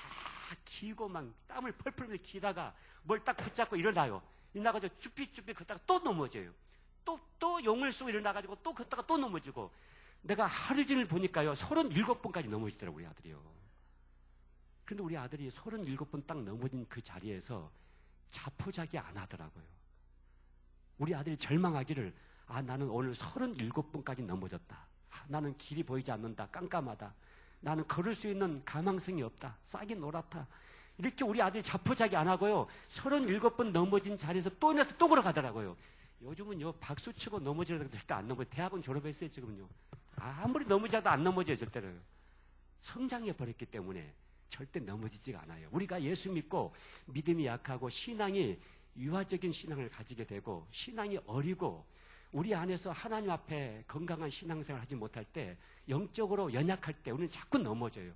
Speaker 5: 기고 막 땀을 펄펄 기다가 뭘 딱 붙잡고 일어나요. 일어나가지고 쭈삣쭈삣 걷다가 또 넘어져요. 또 용을 쓰고 일어나가지고 또 걷다가 또 넘어지고. 내가 하루 종일 보니까요 37번까지 넘어지더라고요 우리 아들이요. 그런데 우리 아들이 37번 딱 넘어진 그 자리에서 자포자기 안 하더라고요. 우리 아들이 절망하기를 나는 오늘 37번까지 넘어졌다. 나는 길이 보이지 않는다. 깜깜하다. 나는 걸을 수 있는 가망성이 없다. 싹이 노랗다. 이렇게 우리 아들이 자포자기 안 하고요 37번 넘어진 자리에서 또 내서 또 걸어가더라고요. 요즘은요 박수치고 넘어지려고 절대 안 넘어져요. 대학은 졸업했어요 지금은요. 아무리 넘어져도 안 넘어져요 절대로. 성장해 버렸기 때문에 절대 넘어지지가 않아요. 우리가 예수 믿고 믿음이 약하고 신앙이 유아적인 신앙을 가지게 되고 신앙이 어리고 우리 안에서 하나님 앞에 건강한 신앙생활을 하지 못할 때 영적으로 연약할 때 우리는 자꾸 넘어져요.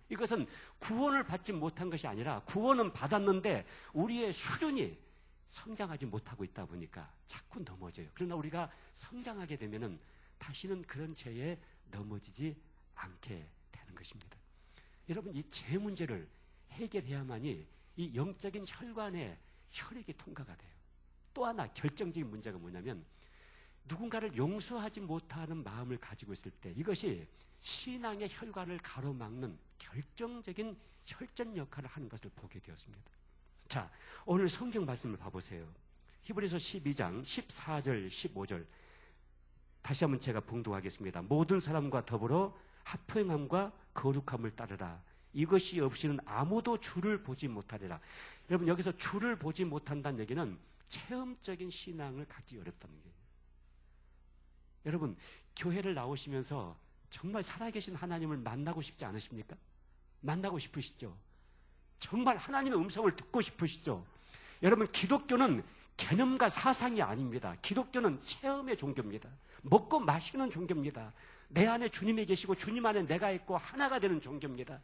Speaker 5: 이것은 구원을 받지 못한 것이 아니라 구원은 받았는데 우리의 수준이 성장하지 못하고 있다 보니까 자꾸 넘어져요. 그러나 우리가 성장하게 되면은 다시는 그런 죄에 넘어지지 않게 되는 것입니다. 여러분, 이 죄 문제를 해결해야만이 이 영적인 혈관의 혈액이 통과가 돼요. 또 하나 결정적인 문제가 뭐냐면 누군가를 용서하지 못하는 마음을 가지고 있을 때 이것이 신앙의 혈관을 가로막는 결정적인 혈전 역할을 하는 것을 보게 되었습니다. 자, 오늘 성경 말씀을 봐보세요. 히브리서 12장 14절 15절 다시 한번 제가 봉독하겠습니다. 모든 사람과 더불어 합평함과 거룩함을 따르라. 이것이 없이는 아무도 주를 보지 못하리라. 여러분, 여기서 주를 보지 못한다는 얘기는 체험적인 신앙을 갖기 어렵다는 거예요. 여러분, 교회를 나오시면서 정말 살아계신 하나님을 만나고 싶지 않으십니까? 만나고 싶으시죠? 정말 하나님의 음성을 듣고 싶으시죠? 여러분, 기독교는 개념과 사상이 아닙니다. 기독교는 체험의 종교입니다. 먹고 마시는 종교입니다. 내 안에 주님이 계시고 주님 안에 내가 있고 하나가 되는 종교입니다.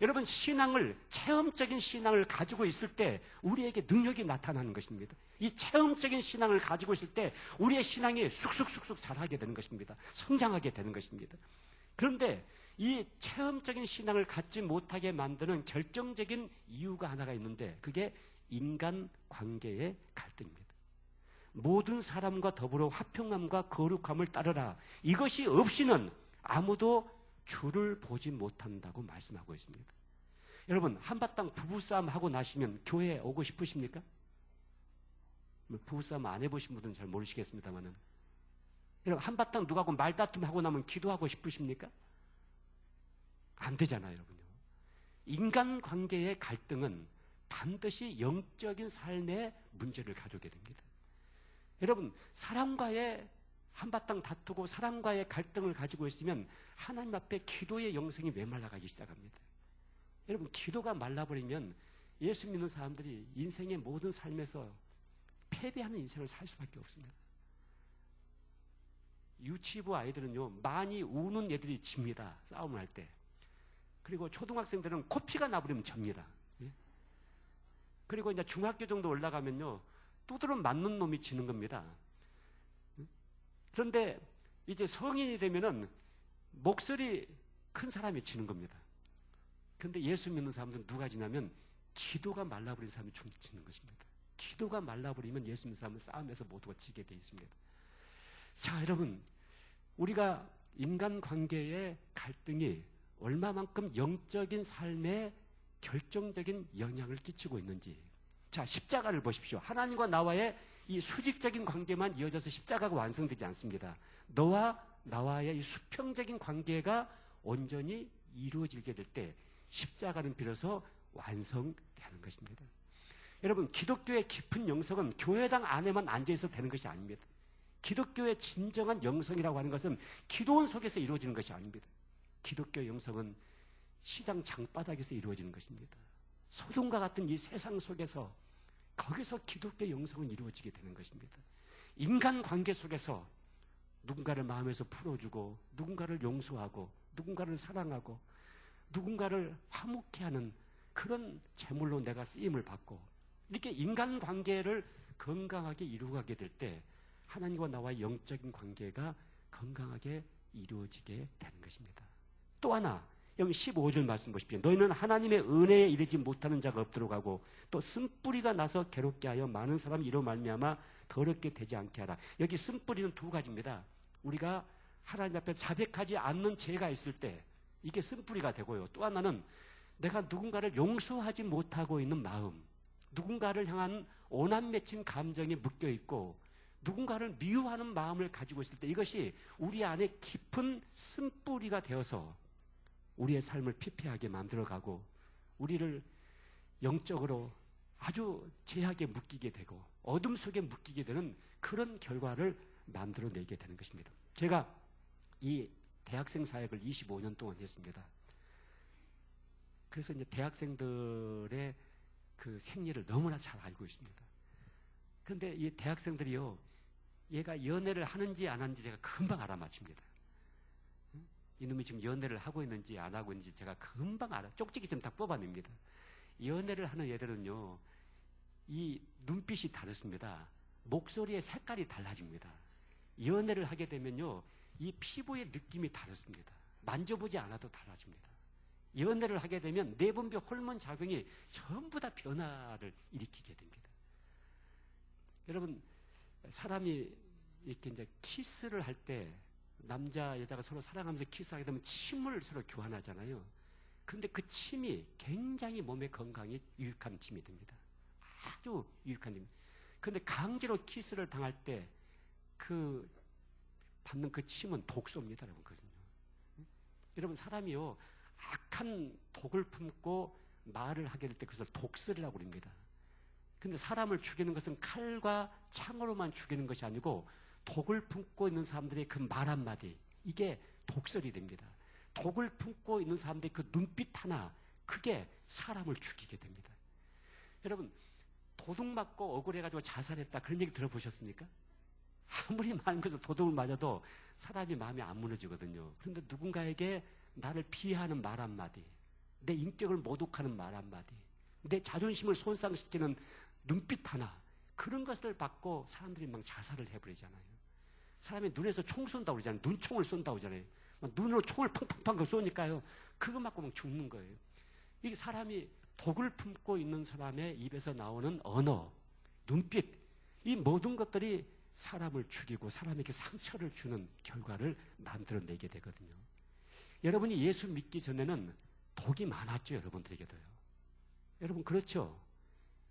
Speaker 5: 여러분, 신앙을, 체험적인 신앙을 가지고 있을 때 우리에게 능력이 나타나는 것입니다. 이 체험적인 신앙을 가지고 있을 때 우리의 신앙이 쑥쑥쑥쑥 자라게 되는 것입니다. 성장하게 되는 것입니다. 그런데 이 체험적인 신앙을 갖지 못하게 만드는 결정적인 이유가 하나가 있는데, 그게 인간 관계의 갈등입니다. 모든 사람과 더불어 화평함과 거룩함을 따르라. 이것이 없이는 아무도 주를 보지 못한다고 말씀하고 있습니다. 여러분, 한바탕 부부싸움 하고 나시면 교회에 오고 싶으십니까? 부부싸움 안 해보신 분들은 잘 모르시겠습니다만은, 여러분, 한바탕 누구하고 말다툼 하고 나면 기도하고 싶으십니까? 안 되잖아요, 여러분요. 인간관계의 갈등은 반드시 영적인 삶의 문제를 가져오게 됩니다. 여러분, 사람과의 한바탕 다투고 사람과의 갈등을 가지고 있으면 하나님 앞에 기도의 영성이 메말라가기 시작합니다. 여러분, 기도가 말라버리면 예수 믿는 사람들이 인생의 모든 삶에서 패배하는 인생을 살 수밖에 없습니다. 유치부 아이들은요, 많이 우는 애들이 집니다. 싸움을 할 때. 그리고 초등학생들은 코피가 나버리면 접니다. 예? 그리고 이제 중학교 정도 올라가면요, 두드러 맞는 놈이 지는 겁니다. 그런데 이제 성인이 되면은 목소리 큰 사람이 지는 겁니다. 그런데 예수 믿는 사람들은 누가 지냐면 기도가 말라버린 사람이 지는 것입니다. 기도가 말라버리면 예수 믿는 사람은 싸움에서 모두가 지게 되어 있습니다. 자, 여러분, 우리가 인간관계의 갈등이 얼마만큼 영적인 삶에 결정적인 영향을 끼치고 있는지. 자, 십자가를 보십시오. 하나님과 나와의 이 수직적인 관계만 이어져서 십자가가 완성되지 않습니다. 너와 나와의 이 수평적인 관계가 온전히 이루어지게 될 때 십자가는 비로소 완성되는 것입니다. 여러분, 기독교의 깊은 영성은 교회당 안에만 앉아있어도 되는 것이 아닙니다. 기독교의 진정한 영성이라고 하는 것은 기도원 속에서 이루어지는 것이 아닙니다. 기독교 영성은 시장 장바닥에서 이루어지는 것입니다. 소돔과 같은 이 세상 속에서, 거기서 기독교 영성은 이루어지게 되는 것입니다. 인간관계 속에서 누군가를 마음에서 풀어주고, 누군가를 용서하고, 누군가를 사랑하고, 누군가를 화목케 하는 그런 제물로 내가 쓰임을 받고, 이렇게 인간관계를 건강하게 이루어가게 될 때 하나님과 나와의 영적인 관계가 건강하게 이루어지게 되는 것입니다. 또 하나, 여기 15절 말씀 보십시오. 너희는 하나님의 은혜에 이르지 못하는 자가 없도록 하고, 또 쓴뿌리가 나서 괴롭게 하여 많은 사람이 이로 말미암아 더럽게 되지 않게 하라. 여기 쓴뿌리는 두 가지입니다. 우리가 하나님 앞에 자백하지 않는 죄가 있을 때 이게 쓴뿌리가 되고요. 또 하나는 내가 누군가를 용서하지 못하고 있는 마음, 누군가를 향한 오남 맺힌 감정이 묶여 있고 누군가를 미워하는 마음을 가지고 있을 때 이것이 우리 안에 깊은 쓴뿌리가 되어서 우리의 삶을 피폐하게 만들어가고 우리를 영적으로 아주 제약에 묶이게 되고 어둠 속에 묶이게 되는 그런 결과를 만들어내게 되는 것입니다. 제가 이 대학생 사역을 25년 동안 했습니다. 그래서 이제 대학생들의 그 생리를 너무나 잘 알고 있습니다. 그런데 이 대학생들이요, 얘가 연애를 하는지 안 하는지 제가 금방 알아맞힙니다. 이놈이 지금 연애를 하고 있는지 안 하고 있는지 제가 금방 쪽지기 좀 다 뽑아냅니다. 연애를 하는 애들은요, 이 눈빛이 다릅니다. 목소리의 색깔이 달라집니다. 연애를 하게 되면요, 이 피부의 느낌이 다릅니다. 만져보지 않아도 달라집니다. 연애를 하게 되면 내분비 호르몬 작용이 전부 다 변화를 일으키게 됩니다. 여러분, 사람이 이렇게 이제 키스를 할 때 남자, 여자가 서로 사랑하면서 키스하게 되면 침을 서로 교환하잖아요. 그런데 그 침이 굉장히 몸의 건강에 유익한 침이 됩니다. 아주 유익한 침입니다. 그런데 강제로 키스를 당할 때 그 받는 그 침은 독소입니다, 여러분. 여러분, 사람이요, 큰 독을 품고 말을 하게 될 때 그것을 독설이라고 그럽니다. 근데 사람을 죽이는 것은 칼과 창으로만 죽이는 것이 아니고 독을 품고 있는 사람들의 그 말 한마디, 이게 독설이 됩니다. 독을 품고 있는 사람들의 그 눈빛 하나, 그게 사람을 죽이게 됩니다. 여러분, 도둑 맞고 억울해가지고 자살했다, 그런 얘기 들어보셨습니까? 아무리 많은 것을 도둑을 맞아도 사람이 마음이 안 무너지거든요. 그런데 누군가에게 나를 비하하는 말 한마디, 내 인격을 모독하는 말 한마디, 내 자존심을 손상시키는 눈빛 하나, 그런 것을 받고 사람들이 막 자살을 해버리잖아요. 사람이 눈에서 총 쏜다고 그러잖아요. 눈총을 쏜다고 그러잖아요. 눈으로 총을 팡팡팡 쏘니까요, 그거 맞고 막 죽는 거예요. 이게 사람이 독을 품고 있는 사람의 입에서 나오는 언어, 눈빛, 이 모든 것들이 사람을 죽이고 사람에게 상처를 주는 결과를 만들어내게 되거든요. 여러분이 예수 믿기 전에는 독이 많았죠, 여러분들에게도요. 여러분, 그렇죠?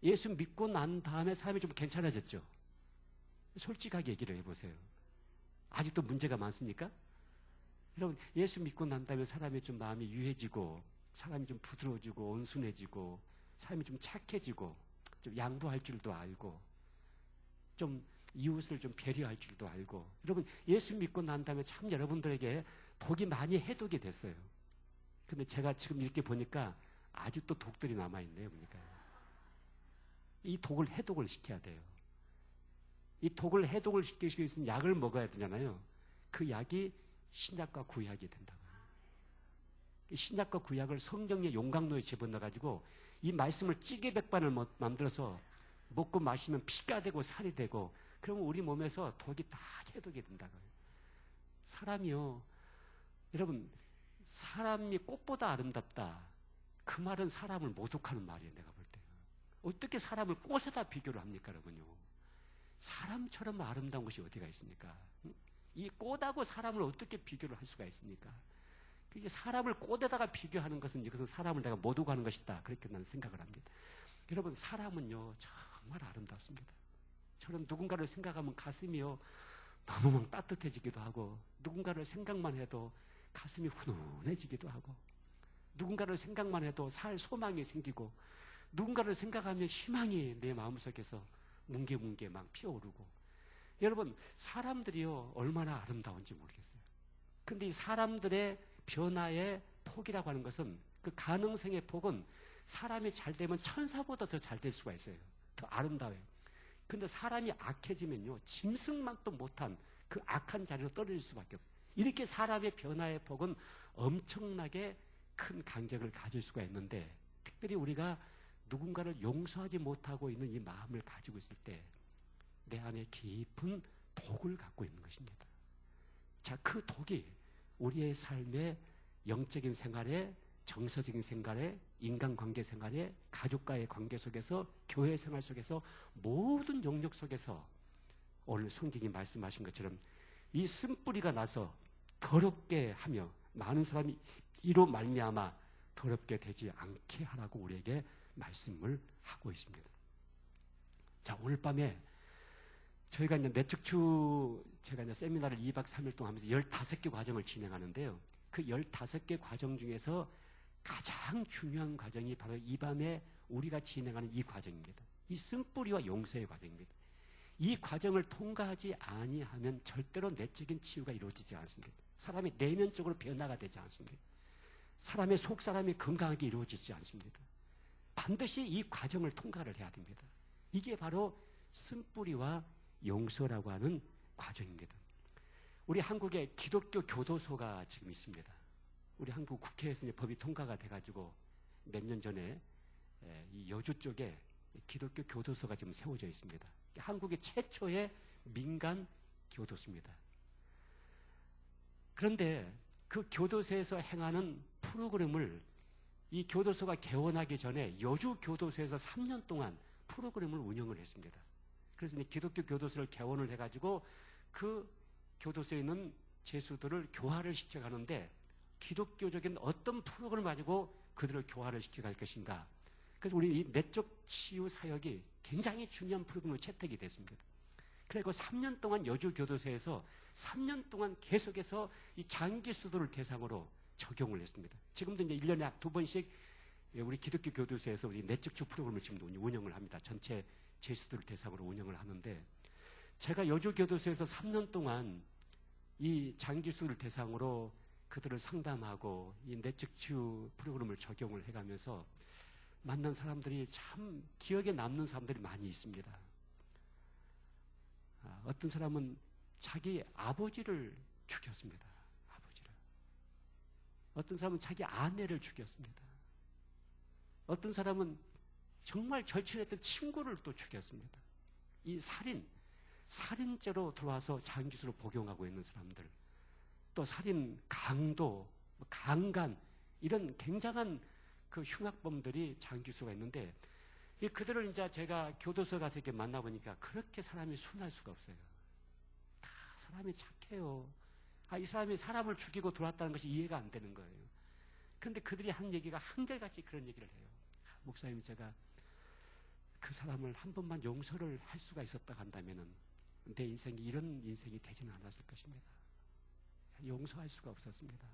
Speaker 5: 예수 믿고 난 다음에 사람이 좀 괜찮아졌죠? 솔직하게 얘기를 해보세요. 아직도 문제가 많습니까? 여러분, 예수 믿고 난 다음에 사람이 좀 마음이 유해지고, 사람이 좀 부드러워지고, 온순해지고, 사람이 좀 착해지고, 좀 양보할 줄도 알고, 좀 이웃을 좀 배려할 줄도 알고. 여러분, 예수 믿고 난 다음에 참 여러분들에게 독이 많이 해독이 됐어요. 근데 제가 지금 이렇게 보니까 아직도 독들이 남아있네요, 보니까. 이 독을 해독을 시켜야 돼요. 이 독을 해독을 시키기 위해서는 약을 먹어야 되잖아요. 그 약이 신약과 구약이 된다고요. 이 신약과 구약을 성경의 용광로에 집어넣어가지고 이 말씀을 찌개백반을 만들어서 먹고 마시면 피가 되고 살이 되고, 그러면 우리 몸에서 독이 다 해독이 된다고요. 사람이요, 여러분, 사람이 꽃보다 아름답다, 그 말은 사람을 모독하는 말이에요. 내가 볼 때 어떻게 사람을 꽃에다 비교를 합니까, 여러분요? 사람처럼 아름다운 것이 어디가 있습니까? 이 꽃하고 사람을 어떻게 비교를 할 수가 있습니까? 그게 사람을 꽃에다가 비교하는 것은, 이것은 사람을 내가 모독하는 것이다, 그렇게 나는 생각을 합니다. 여러분, 사람은요 정말 아름답습니다. 저는 누군가를 생각하면 가슴이요 너무 막 따뜻해지기도 하고, 누군가를 생각만 해도 가슴이 훈훈해지기도 하고, 누군가를 생각만 해도 살 소망이 생기고, 누군가를 생각하면 희망이 내 마음속에서 뭉게뭉게 막 피어오르고. 여러분, 사람들이요 얼마나 아름다운지 모르겠어요. 근데 이 사람들의 변화의 폭이라고 하는 것은, 그 가능성의 폭은 사람이 잘 되면 천사보다 더 잘 될 수가 있어요. 더 아름다워요. 근데 사람이 악해지면요 짐승만도 못한 그 악한 자리로 떨어질 수밖에 없어요. 이렇게 사람의 변화의 폭은 엄청나게 큰 간격을 가질 수가 있는데, 특별히 우리가 누군가를 용서하지 못하고 있는 이 마음을 가지고 있을 때 내 안에 깊은 독을 갖고 있는 것입니다. 자, 그 독이 우리의 삶의 영적인 생활에, 정서적인 생활에, 인간관계 생활에, 가족과의 관계 속에서, 교회 생활 속에서, 모든 영역 속에서 오늘 성경이 말씀하신 것처럼 이 쓴뿌리가 나서 더럽게 하며 많은 사람이 이로 말미암아 더럽게 되지 않게 하라고 우리에게 말씀을 하고 있습니다. 자, 오늘 밤에 저희가 이제 내축추, 제가 이제 세미나를 2박 3일 동안 하면서 15개 과정을 진행하는데요. 그 15개 과정 중에서 가장 중요한 과정이 바로 이 밤에 우리가 진행하는 이 과정입니다. 이 쓴뿌리와 용서의 과정입니다. 이 과정을 통과하지 아니하면 절대로 내적인 치유가 이루어지지 않습니다. 사람이 내면적으로 변화가 되지 않습니다. 사람의 속사람이 건강하게 이루어지지 않습니다. 반드시 이 과정을 통과를 해야 됩니다. 이게 바로 쓴뿌리와 용서라고 하는 과정입니다. 우리 한국에 기독교 교도소가 지금 있습니다. 우리 한국 국회에서 이제 법이 통과가 돼가지고 몇 년 전에 이 여주 쪽에 기독교 교도소가 지금 세워져 있습니다. 한국의 최초의 민간 교도소입니다. 그런데 그 교도소에서 행하는 프로그램을, 이 교도소가 개원하기 전에 여주 교도소에서 3년 동안 프로그램을 운영을 했습니다. 그래서 이제 기독교 교도소를 개원을 해가지고 그 교도소에 있는 죄수들을 교화를 시켜가는데, 기독교적인 어떤 프로그램을 가지고 그들을 교화를 시켜갈 것인가. 그래서 우리 이 내적 치유 사역이 굉장히 중요한 프로그램으로 채택이 됐습니다. 그리고 3년 동안 여주 교도소에서 3년 동안 계속해서 이 장기수도를 대상으로 적용을 했습니다. 지금도 이제 1년에 2번씩 우리 기독교 교도소에서 우리 내적 주 프로그램을 지금도 운영을 합니다. 전체 죄수들을 대상으로 운영을 하는데, 제가 여주 교도소에서 3년 동안 이 장기수를 대상으로 그들을 상담하고 이 내적 치유 프로그램을 적용을 해가면서 만난 사람들이 참 기억에 남는 사람들이 많이 있습니다. 어떤 사람은 자기 아버지를 죽였습니다. 아버지를. 어떤 사람은 자기 아내를 죽였습니다. 어떤 사람은 정말 절친했던 친구를 또 죽였습니다. 이 살인죄로 들어와서 장기수로 복용하고 있는 사람들, 또 살인, 강도, 강간, 이런 굉장한 그 흉악범들이 장기수가 있는데, 그들을 이제 제가 교도소 가서 이렇게 만나보니까 그렇게 사람이 순할 수가 없어요. 다 사람이 착해요. 이 사람이 사람을 죽이고 들어왔다는 것이 이해가 안 되는 거예요. 그런데 그들이 한 얘기가 한결같이 그런 얘기를 해요. 목사님, 제가 그 사람을 한 번만 용서를 할 수가 있었다 한다면은 내 인생이 이런 인생이 되지는 않았을 것입니다. 용서할 수가 없었습니다.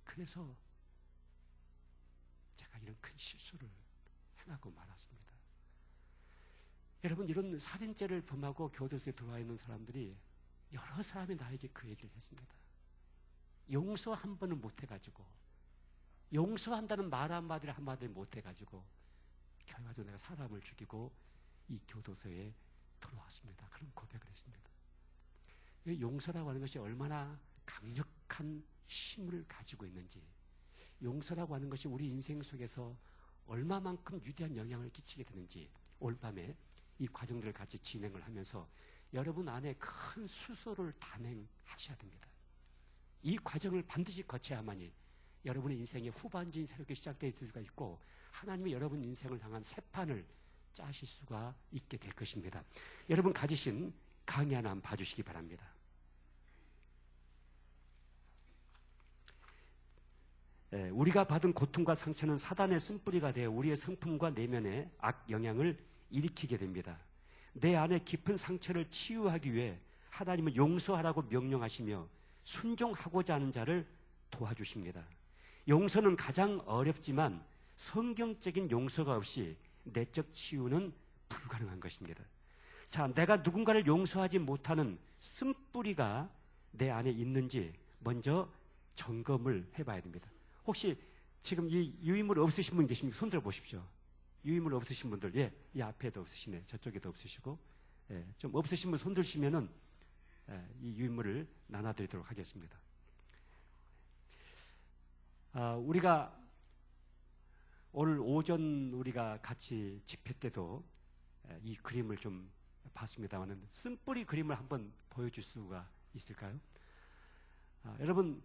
Speaker 5: 그래서 제가 이런 큰 실수를 행하고 말았습니다. 여러분, 이런 살인죄를 범하고 교도소에 들어와 있는 사람들이 여러 사람이 나에게 그 얘기를 했습니다. 용서 한 번은 못 해가지고, 용서한다는 말 한마디를 한마디 못 해가지고 결과적으로 내가 사람을 죽이고 이 교도소에 들어왔습니다. 그런 고백을 했습니다. 용서라고 하는 것이 얼마나 강력한 힘을 가지고 있는지, 용서라고 하는 것이 우리 인생 속에서 얼마만큼 위대한 영향을 끼치게 되는지, 오늘 밤에 이 과정들을 같이 진행을 하면서 여러분 안에 큰 수소를 단행하셔야 됩니다. 이 과정을 반드시 거쳐야만이 여러분의 인생의 후반전이 새롭게 시작될 수가 있고, 하나님이 여러분 인생을 향한 새 판을 짜실 수가 있게 될 것입니다. 여러분 가지신 강의 하나 한번 봐주시기 바랍니다. 우리가 받은 고통과 상처는 사단의 쓴뿌리가 되어 우리의 성품과 내면에 악 영향을 일으키게 됩니다. 내 안에 깊은 상처를 치유하기 위해 하나님은 용서하라고 명령하시며 순종하고자 하는 자를 도와주십니다. 용서는 가장 어렵지만 성경적인 용서가 없이 내적 치유는 불가능한 것입니다. 자, 내가 누군가를 용서하지 못하는 쓴뿌리가 내 안에 있는지 먼저 점검을 해봐야 됩니다. 혹시 지금 이 유인물 없으신 분 계십니까? 손 들어 보십시오. 유인물 없으신 분들, 예, 이 앞에도 없으시네, 저쪽에도 없으시고, 예, 좀 없으신 분 손 들시면은 이 유인물을 나눠드리도록 하겠습니다. 우리가 오늘 오전 우리가 같이 집회 때도 이 그림을 좀 봤습니다만은 쓴뿌리 그림을 한번 보여줄 수가 있을까요? 여러분,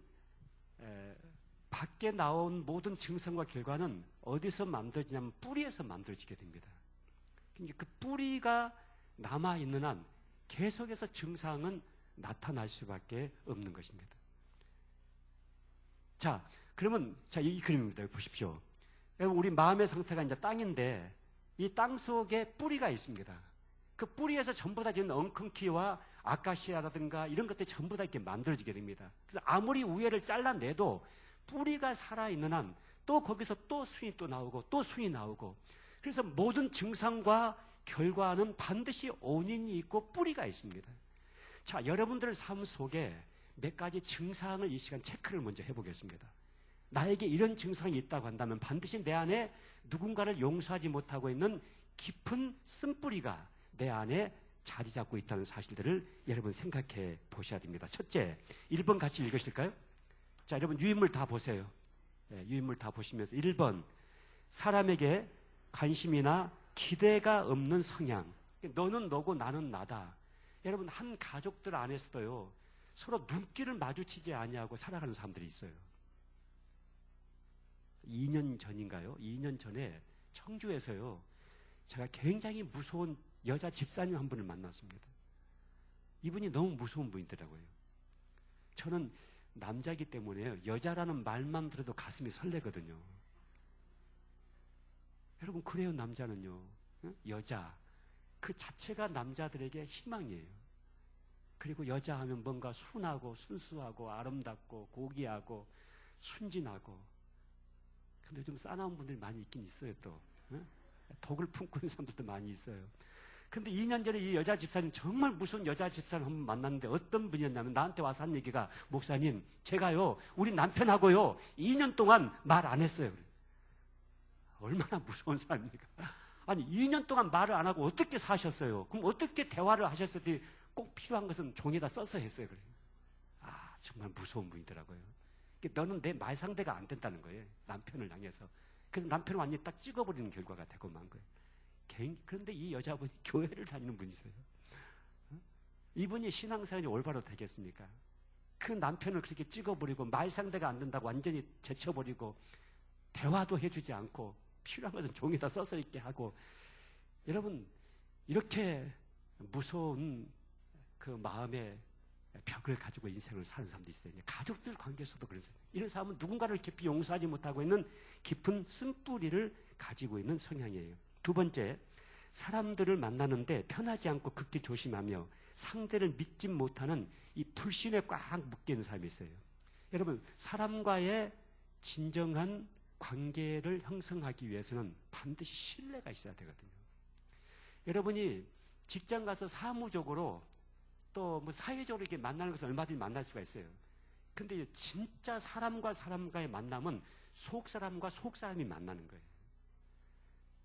Speaker 5: 밖에 나온 모든 증상과 결과는 어디서 만들어지냐면 뿌리에서 만들어지게 됩니다. 그 뿌리가 남아있는 한 계속해서 증상은 나타날 수밖에 없는 것입니다. 자, 그러면 이 그림입니다. 보십시오. 여러분, 우리 마음의 상태가 이제 땅인데 이 땅 속에 뿌리가 있습니다. 그 뿌리에서 전부 다 지금 엉겅퀴와 아카시아라든가 이런 것들이 전부 다 이렇게 만들어지게 됩니다. 그래서 아무리 우회를 잘라내도 뿌리가 살아있는 한 또 거기서 또 순이 또 나오고 또 순이 나오고, 그래서 모든 증상과 결과는 반드시 원인이 있고 뿌리가 있습니다. 자, 여러분들의 삶 속에 몇 가지 증상을 이 시간 체크를 먼저 해보겠습니다. 나에게 이런 증상이 있다고 한다면 반드시 내 안에 누군가를 용서하지 못하고 있는 깊은 쓴뿌리가 내 안에 자리 잡고 있다는 사실들을 여러분 생각해 보셔야 됩니다. 첫째, 1번 같이 읽으실까요? 자, 여러분 유인물 다 보세요. 유인물 다 보시면서 1번, 사람에게 관심이나 기대가 없는 성향. 너는 너고 나는 나다. 여러분, 한 가족들 안에서도요, 서로 눈길을 마주치지 아니하고 살아가는 사람들이 있어요. 2년 전인가요? 2년 전에 청주에서요, 제가 굉장히 무서운 여자 집사님 한 분을 만났습니다. 이분이 너무 무서운 분이더라고요. 저는 남자이기 때문에요, 여자라는 말만 들어도 가슴이 설레거든요. 여러분, 그래요. 남자는요, 여자 그 자체가 남자들에게 희망이에요. 그리고 여자 하면 뭔가 순하고 순수하고 아름답고 고귀하고 순진하고. 근데 좀 싸나운 분들이 많이 있긴 있어요 또. 응? 독을 품고 있는 사람들도 많이 있어요. 근데 2년 전에 이 여자 집사님, 정말 무서운 여자 집사님 한번 만났는데 어떤 분이었냐면 나한테 와서 한 얘기가, 목사님 제가요 우리 남편하고요 2년 동안 말 안 했어요. 얼마나 무서운 사람입니까? 아니 2년 동안 말을 안 하고 어떻게 사셨어요? 그럼 어떻게 대화를 하셨을지 꼭 필요한 것은 종이에다 써서 했어요. 그래요. 아, 정말 무서운 분이더라고요. 너는 내 말 상대가 안 된다는 거예요. 남편을 향해서. 그래서 남편을 완전히 딱 찍어버리는 결과가 되고 만 거예요. 그런데 이 여자분이 교회를 다니는 분이세요. 이분이 신앙생활이 올바로 되겠습니까? 그 남편을 그렇게 찍어버리고 말 상대가 안 된다고 완전히 제쳐버리고 대화도 해주지 않고 필요한 것은 종이에다 써서 있게 하고. 여러분, 이렇게 무서운 그 마음의 벽을 가지고 인생을 사는 사람도 있어요. 가족들 관계에서도 그런 사람. 이런 사람은 누군가를 깊이 용서하지 못하고 있는 깊은 쓴뿌리를 가지고 있는 성향이에요. 두 번째, 사람들을 만나는데 편하지 않고 극히 조심하며 상대를 믿지 못하는 이 불신에 꽉 묶여 있는 사람이 있어요. 여러분, 사람과의 진정한 관계를 형성하기 위해서는 반드시 신뢰가 있어야 되거든요. 여러분이 직장 가서 사무적으로 또 뭐 사회적으로 이렇게 만나는 것은 얼마든지 만날 수가 있어요. 근데 진짜 사람과 사람과의 만남은 속사람과 속사람이 만나는 거예요.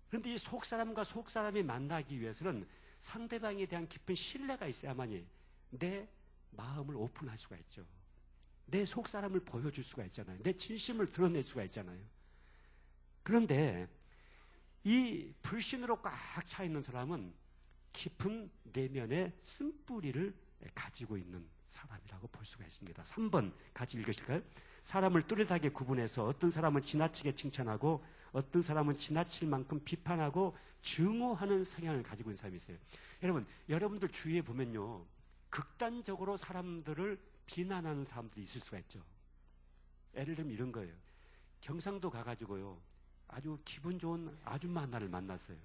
Speaker 5: 그런데 이 속사람과 속사람이 만나기 위해서는 상대방에 대한 깊은 신뢰가 있어야만이 내 마음을 오픈할 수가 있죠. 내 속사람을 보여줄 수가 있잖아요. 내 진심을 드러낼 수가 있잖아요. 그런데 이 불신으로 꽉 차 있는 사람은 깊은 내면의 쓴뿌리를 가지고 있는 사람이라고 볼 수가 있습니다. 3번 같이 읽으실까요? 사람을 뚜렷하게 구분해서 어떤 사람은 지나치게 칭찬하고 어떤 사람은 지나칠 만큼 비판하고 증오하는 성향을 가지고 있는 사람이 있어요. 여러분들 주위에 보면요, 극단적으로 사람들을 비난하는 사람들이 있을 수가 있죠. 예를 들면 이런 거예요. 경상도 가가지고요, 아주 기분 좋은 아줌마 하나를 만났어요.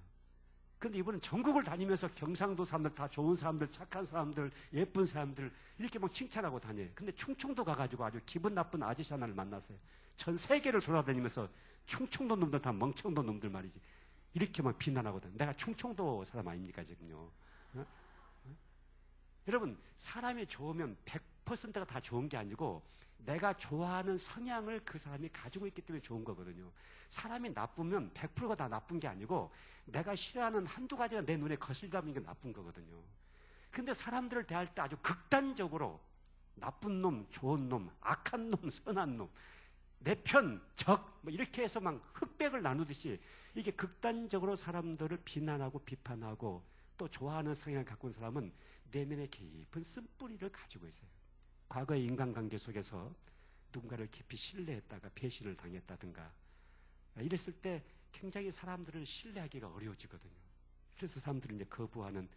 Speaker 5: 근데 이분은 전국을 다니면서 경상도 사람들 다 좋은 사람들, 착한 사람들, 예쁜 사람들 이렇게 막 칭찬하고 다녀요. 근데 충청도 가가지고 아주 기분 나쁜 아저씨 하나를 만났어요. 전 세계를 돌아다니면서 충청도 놈들 다 멍청도 놈들 말이지, 이렇게 막 비난하고 다녀요. 내가 충청도 사람 아닙니까 지금요? 여러분, 사람이 좋으면 100%가 다 좋은 게 아니고 내가 좋아하는 성향을 그 사람이 가지고 있기 때문에 좋은 거거든요. 사람이 나쁘면 100%가 다 나쁜 게 아니고 내가 싫어하는 한두 가지가 내 눈에 거슬리는 게 나쁜 거거든요. 근데 사람들을 대할 때 아주 극단적으로 나쁜 놈, 좋은 놈, 악한 놈, 선한 놈, 내 편, 적, 뭐 이렇게 해서 막 흑백을 나누듯이 이게 극단적으로 사람들을 비난하고 비판하고 또 좋아하는 성향을 갖고 있는 사람은 내면에 깊은 쓴뿌리를 가지고 있어요. 과거의 인간관계 속에서 누군가를 깊이 신뢰했다가 배신을 당했다든가 이랬을 때 굉장히 사람들을 신뢰하기가 어려워지거든요. 그래서 사람들은 이제 거부하는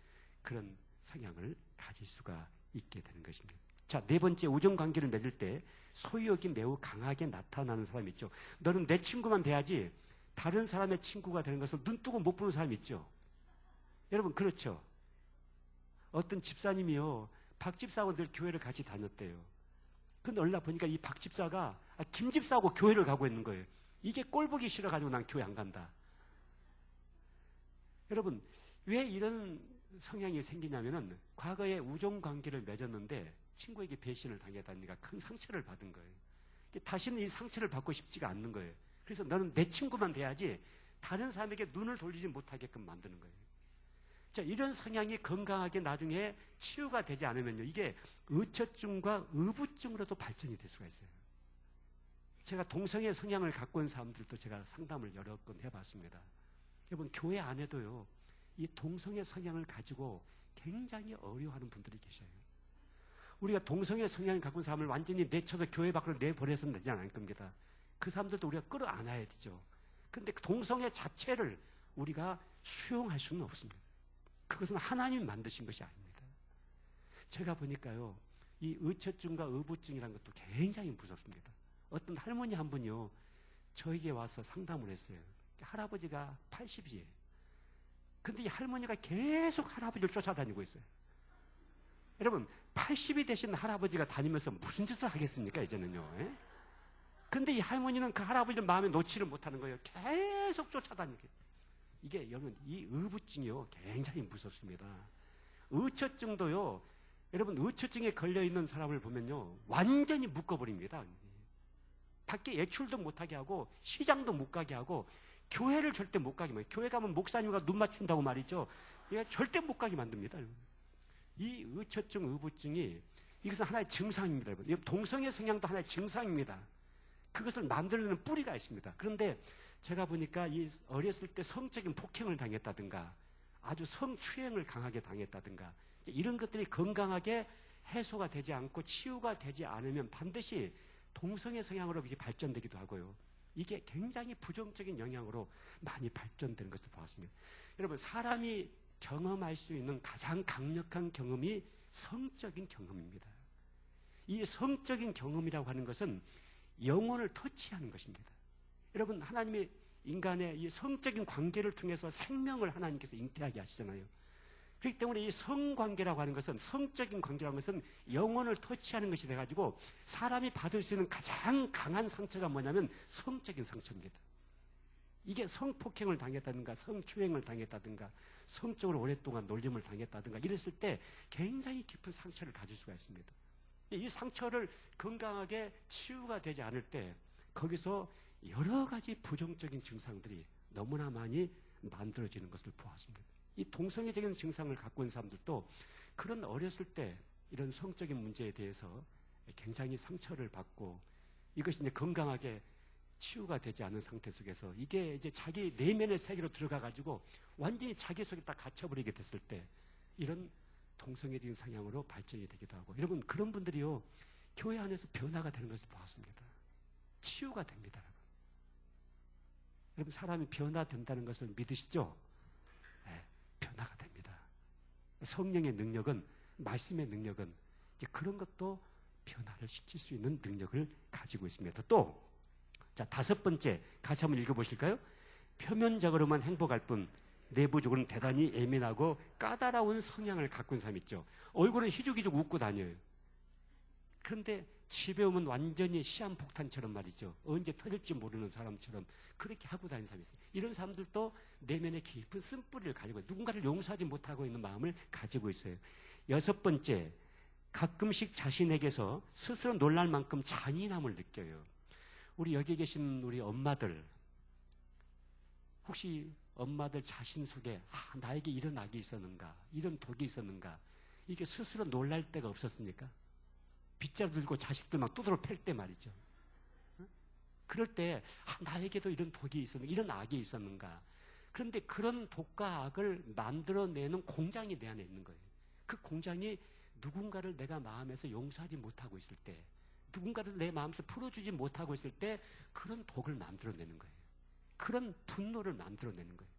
Speaker 5: 그런 성향을 가질 수가 있게 되는 것입니다. 자, 네 번째, 우정관계를 맺을 때 소유욕이 매우 강하게 나타나는 사람이 있죠. 너는 내 친구만 돼야지 다른 사람의 친구가 되는 것을 눈 뜨고 못 보는 사람이 있죠. 여러분, 그렇죠? 어떤 집사님이요, 박 집사하고 늘 교회를 같이 다녔대요. 근데 얼마 보니까 이 박 집사가 김 집사하고 교회를 가고 있는 거예요. 이게 꼴 보기 싫어가지고 난 교회 안 간다. 여러분, 왜 이런 성향이 생기냐면은 과거에 우정관계를 맺었는데 친구에게 배신을 당했다니까 큰 상처를 받은 거예요. 다시는 이 상처를 받고 싶지가 않는 거예요. 그래서 너는 내 친구만 돼야지 다른 사람에게 눈을 돌리지 못하게끔 만드는 거예요. 자, 이런 성향이 건강하게 나중에 치유가 되지 않으면요, 이게 의처증과 의부증으로도 발전이 될 수가 있어요. 제가 동성애 성향을 갖고 있는 사람들도 제가 상담을 여러 번 해봤습니다. 여러분, 교회 안에도요, 이 동성애 성향을 가지고 굉장히 어려워하는 분들이 계셔요. 우리가 동성애 성향을 갖고 있는 사람을 완전히 내쳐서 교회 밖으로 내보내서는 되지 않을 겁니다. 그 사람들도 우리가 끌어안아야 되죠. 근데 동성애 자체를 우리가 수용할 수는 없습니다. 그것은 하나님이 만드신 것이 아닙니다. 제가 보니까요, 이 의처증과 의부증이라는 것도 굉장히 무섭습니다. 어떤 할머니 한 분이요, 저에게 와서 상담을 했어요. 할아버지가 80이에요. 근데 이 할머니가 계속 할아버지를 쫓아다니고 있어요. 여러분 80이 되신 할아버지가 다니면서 무슨 짓을 하겠습니까 이제는요. 예? 근데 이 할머니는 그 할아버지를 마음에 놓지를 못하는 거예요. 계속 쫓아다니게. 이게 여러분 이 의부증이요 굉장히 무섭습니다. 의처증도요. 여러분 의처증에 걸려있는 사람을 보면요 완전히 묶어버립니다. 밖에 외출도 못하게 하고 시장도 못 가게 하고 교회를 절대 못 가게 만들어요. 교회 가면 목사님과 눈 맞춘다고 말이죠. 이게 절대 못 가게 만듭니다. 이 의처증, 의부증이 이것은 하나의 증상입니다. 여러분. 동성애 성향도 하나의 증상입니다. 그것을 만들어내는 뿌리가 있습니다. 그런데 제가 보니까 이 어렸을 때 성적인 폭행을 당했다든가 아주 성추행을 강하게 당했다든가 이런 것들이 건강하게 해소가 되지 않고 치유가 되지 않으면 반드시 동성애 성향으로 이렇게 발전되기도 하고요. 이게 굉장히 부정적인 영향으로 많이 발전되는 것을 보았습니다. 여러분 사람이 경험할 수 있는 가장 강력한 경험이 성적인 경험입니다. 이 성적인 경험이라고 하는 것은 영혼을 터치하는 것입니다. 여러분 하나님이 인간의 이 성적인 관계를 통해서 생명을 하나님께서 잉태하게 하시잖아요. 그렇기 때문에 이 성관계라고 하는 것은 성적인 관계라는 것은 영혼을 터치하는 것이 돼가지고 사람이 받을 수 있는 가장 강한 상처가 뭐냐면 성적인 상처입니다. 이게 성폭행을 당했다든가 성추행을 당했다든가 성적으로 오랫동안 놀림을 당했다든가 이랬을 때 굉장히 깊은 상처를 가질 수가 있습니다. 이 상처를 건강하게 치유가 되지 않을 때 거기서 여러 가지 부정적인 증상들이 너무나 많이 만들어지는 것을 보았습니다. 이 동성애적인 증상을 갖고 있는 사람들도 그런 어렸을 때 이런 성적인 문제에 대해서 굉장히 상처를 받고 이것이 이제 건강하게 치유가 되지 않은 상태 속에서 이게 이제 자기 내면의 세계로 들어가가지고 완전히 자기 속에 딱 갇혀버리게 됐을 때 이런 동성애적인 성향으로 발전이 되기도 하고 여러분 그런 분들이요 교회 안에서 변화가 되는 것을 보았습니다. 치유가 됩니다. 여러분 사람이 변화된다는 것을 믿으시죠? 네, 변화가 됩니다. 성령의 능력은 말씀의 능력은 이제 그런 것도 변화를 시킬 수 있는 능력을 가지고 있습니다. 또 자, 다섯 번째 같이 한번 읽어보실까요? 표면적으로만 행복할 뿐 내부적으로는 대단히 예민하고 까다로운 성향을 갖고 있는 사람이 있죠. 얼굴은 희죽희죽 웃고 다녀요. 그런데 집에 오면 완전히 시한폭탄처럼 말이죠. 언제 터질지 모르는 사람처럼 그렇게 하고 다니는 사람이 있어요. 이런 사람들도 내면에 깊은 쓴뿌리를 가지고 있어요. 누군가를 용서하지 못하고 있는 마음을 가지고 있어요. 여섯 번째, 가끔씩 자신에게서 스스로 놀랄 만큼 잔인함을 느껴요. 우리 여기 계신 우리 엄마들 혹시 엄마들 자신 속에 나에게 이런 악이 있었는가 이런 독이 있었는가 이게 스스로 놀랄 때가 없었습니까? 빗자루 들고 자식들 막 두드러 팰 때 말이죠. 그럴 때 나에게도 이런 독이 있었는가 이런 악이 있었는가. 그런데 그런 독과 악을 만들어내는 공장이 내 안에 있는 거예요. 그 공장이 누군가를 내가 마음에서 용서하지 못하고 있을 때 누군가를 내 마음에서 풀어주지 못하고 있을 때 그런 독을 만들어내는 거예요. 그런 분노를 만들어내는 거예요.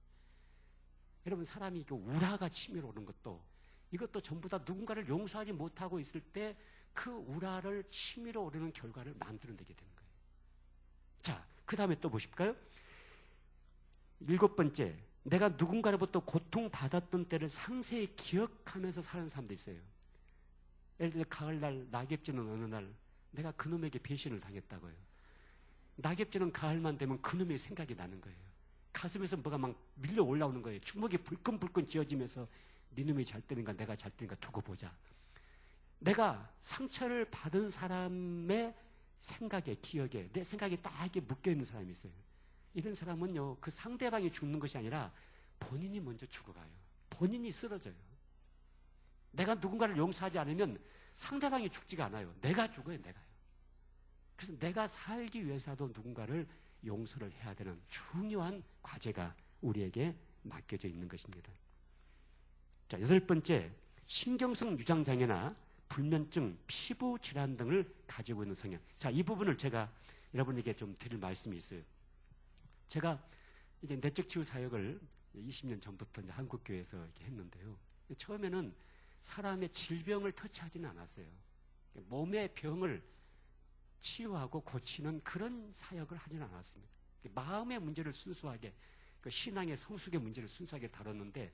Speaker 5: 여러분 사람이 그 우라가 치밀어 오는 것도 이것도 전부 다 누군가를 용서하지 못하고 있을 때 그 우라를 치밀어 오르는 결과를 만들어내게 되는 거예요. 자, 그 다음에 또 보실까요? 일곱 번째, 내가 누군가로부터 고통받았던 때를 상세히 기억하면서 사는 사람도 있어요. 예를 들어 가을날 낙엽지는 어느 날 내가 그놈에게 배신을 당했다고요. 낙엽지는 가을만 되면 그놈의 생각이 나는 거예요. 가슴에서 뭐가 막 밀려 올라오는 거예요. 주먹이 불끈불끈 쥐어지면서 네 놈이 잘 때는가 내가 잘 때는가 두고 보자. 내가 상처를 받은 사람의 생각에 기억에 내 생각이 딱 이렇게 묶여있는 사람이 있어요. 이런 사람은요 그 상대방이 죽는 것이 아니라 본인이 먼저 죽어가요. 본인이 쓰러져요. 내가 누군가를 용서하지 않으면 상대방이 죽지가 않아요. 내가 죽어요. 내가요. 그래서 내가 살기 위해서도 누군가를 용서를 해야 되는 중요한 과제가 우리에게 맡겨져 있는 것입니다. 자, 여덟 번째, 신경성 유장장애나 불면증, 피부 질환 등을 가지고 있는 성향. 자, 이 부분을 제가 여러분에게 좀 드릴 말씀이 있어요. 제가 이제 내적 치유 사역을 20년 전부터 이제 한국교회에서 이렇게 했는데요. 처음에는 사람의 질병을 터치하지는 않았어요. 몸의 병을 치유하고 고치는 그런 사역을 하지는 않았습니다. 마음의 문제를 순수하게, 그 신앙의 성숙의 문제를 순수하게 다뤘는데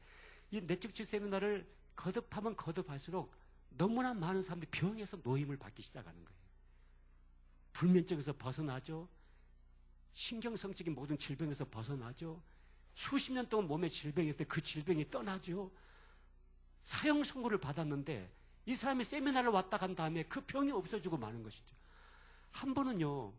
Speaker 5: 이 내적 치유 세미나를 거듭하면 거듭할수록 너무나 많은 사람들이 병에서 노임을 받기 시작하는 거예요. 불면증에서 벗어나죠. 신경성적인 모든 질병에서 벗어나죠. 수십 년 동안 몸에 질병이 있을 때 그 질병이 떠나죠. 사형 선고를 받았는데 이 사람이 세미나를 왔다 간 다음에 그 병이 없어지고 마는 것이죠. 한 번은요,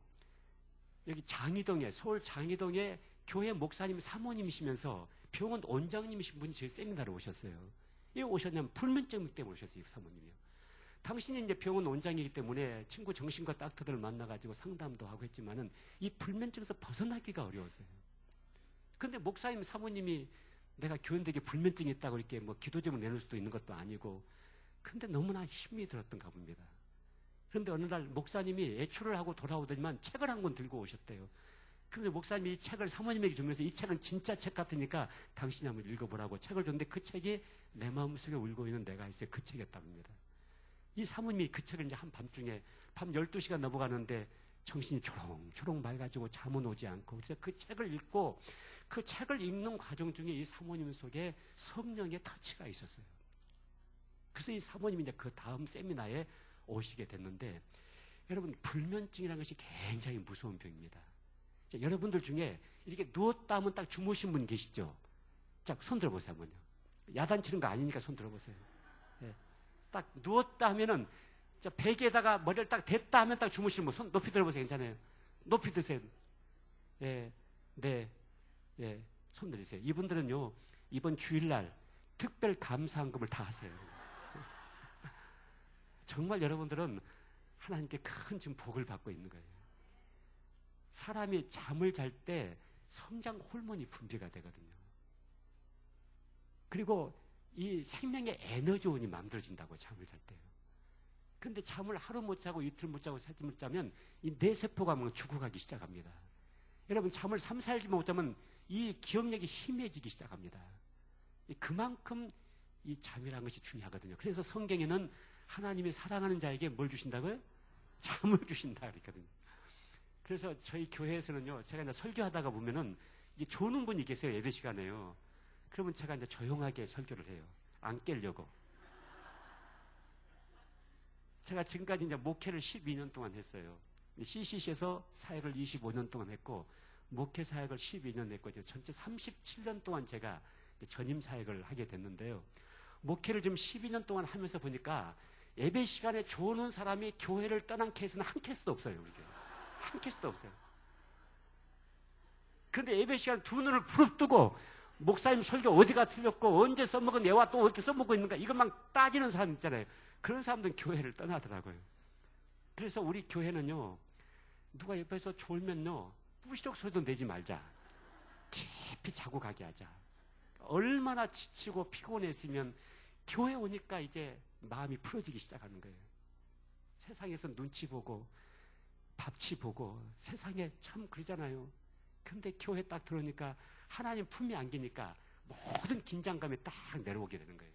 Speaker 5: 여기 장이동에, 서울 장이동에 교회 목사님 사모님이시면서 병원 원장님이신 분이 제 세미나를 오셨어요. 왜 오셨냐면 불면증 때문에 오셨어요, 사모님이요. 당신이 이제 병원 원장이기 때문에 친구 정신과 닥터들을 만나가지고 상담도 하고 했지만은 이 불면증에서 벗어나기가 어려웠어요. 근데 목사님 사모님이 내가 교인들에게 불면증이 있다고 이렇게 뭐 기도 제목 내놓을 수도 있는 것도 아니고, 근데 너무나 힘이 들었던가 봅니다. 그런데 어느 날 목사님이 외출을 하고 돌아오더니만 책을 한 권 들고 오셨대요. 그런데 목사님이 이 책을 사모님에게 주면서 이 책은 진짜 책 같으니까 당신이 한번 읽어보라고 책을 줬는데 그 책이 내 마음속에 울고 있는 내가 있어요. 그 책이었다고 합니다. 이 사모님이 그 책을 이제 한밤중에 밤 12시가 넘어가는데 정신이 초롱초롱 맑아지고 잠은 오지 않고, 그래서 그 책을 읽고 그 책을 읽는 과정 중에 이 사모님 속에 성령의 터치가 있었어요. 그래서 이 사모님이 이제 그 다음 세미나에 오시게 됐는데, 여러분 불면증이라는 것이 굉장히 무서운 병입니다. 자, 여러분들 중에 이렇게 누웠다 하면 딱 주무신 분 계시죠? 자, 손 들어보세요 한번요. 야단치는 거 아니니까 손 들어보세요. 예. 딱 누웠다 하면은 자, 베개에다가 머리를 딱 댔다 하면 딱 주무시는 분 손 높이 들어보세요. 괜찮아요? 높이 드세요. 예, 네, 예, 손 들으세요. 이분들은요 이번 주일날 특별 감사한금을 다 하세요. 정말 여러분들은 하나님께 큰 지금 복을 받고 있는 거예요. 사람이 잠을 잘 때 성장 호르몬이 분비가 되거든요. 그리고 이 생명의 에너지원이 만들어진다고 잠을 잘 때요. 근데 잠을 하루 못 자고 이틀 못 자고 세틀 못 자면 이 뇌세포가 막 죽어가기 시작합니다. 여러분 잠을 3, 4일 못 자면 이 기억력이 희미해지기 시작합니다. 그만큼 이 잠이라는 것이 중요하거든요. 그래서 성경에는 하나님이 사랑하는 자에게 뭘 주신다고요? 잠을 주신다 그랬거든요. 그래서 저희 교회에서는요, 제가 이제 설교하다가 보면은 이게 조는 분이 계세요, 예배 시간에요. 그러면 제가 이제 조용하게 설교를 해요. 안 깨려고. 제가 지금까지 이제 목회를 12년 동안 했어요. CCC에서 사역을 25년 동안 했고, 목회 사역을 12년 했고, 전체 37년 동안 제가 전임 사역을 하게 됐는데요. 목회를 지금 12년 동안 하면서 보니까 예배 시간에 조는 사람이 교회를 떠난 케이스는 한 케이스도 없어요, 우리 교회. 한 케이스도 없어요. 근데 예배 시간 두 눈을 부릅뜨고 목사님 설교 어디가 틀렸고 언제 써먹은 예와 또 어떻게 써먹고 있는가 이것만 따지는 사람 있잖아요. 그런 사람들은 교회를 떠나더라고요. 그래서 우리 교회는요, 누가 옆에서 졸면요 뿌시록 소리도 내지 말자. 깊이 자고 가게 하자. 얼마나 지치고 피곤했으면 교회 오니까 이제 마음이 풀어지기 시작하는 거예요. 세상에서 눈치 보고 밥치 보고 세상에 참 그러잖아요. 근데 교회 딱 들어오니까 하나님 품에 안기니까 모든 긴장감이 딱 내려오게 되는 거예요.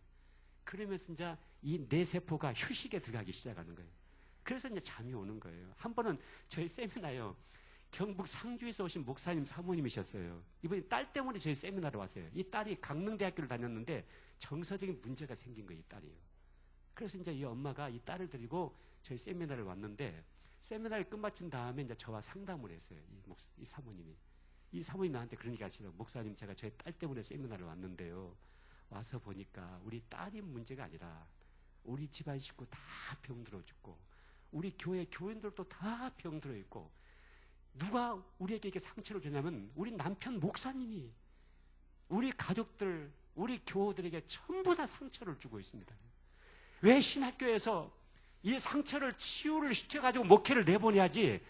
Speaker 5: 그러면서 이제 이 뇌세포가 휴식에 들어가기 시작하는 거예요. 그래서 이제 잠이 오는 거예요. 한 번은 저희 세미나요, 경북 상주에서 오신 목사님 사모님이셨어요. 이분이 딸 때문에 저희 세미나를 왔어요. 이 딸이 강릉대학교를 다녔는데 정서적인 문제가 생긴 거예요, 이 딸이요. 그래서 이제 이 엄마가 이 딸을 데리고 저희 세미나를 왔는데, 세미나를 끝마친 다음에 이제 저와 상담을 했어요. 이 사모님이. 이 사모님 나한테 그런 얘기 하시더라고요. 목사님, 제가 저희 딸 때문에 세미나를 왔는데요. 와서 보니까 우리 딸이 문제가 아니라 우리 집안 식구 다 병들어 죽고 우리 교회 교인들도 다 병들어 있고, 누가 우리에게 이렇게 상처를 주냐면 우리 남편 목사님이 우리 가족들, 우리 교우들에게 전부 다 상처를 주고 있습니다. 왜 신학교에서 이 상처를 치유를 시켜가지고 목회를 내보내야지,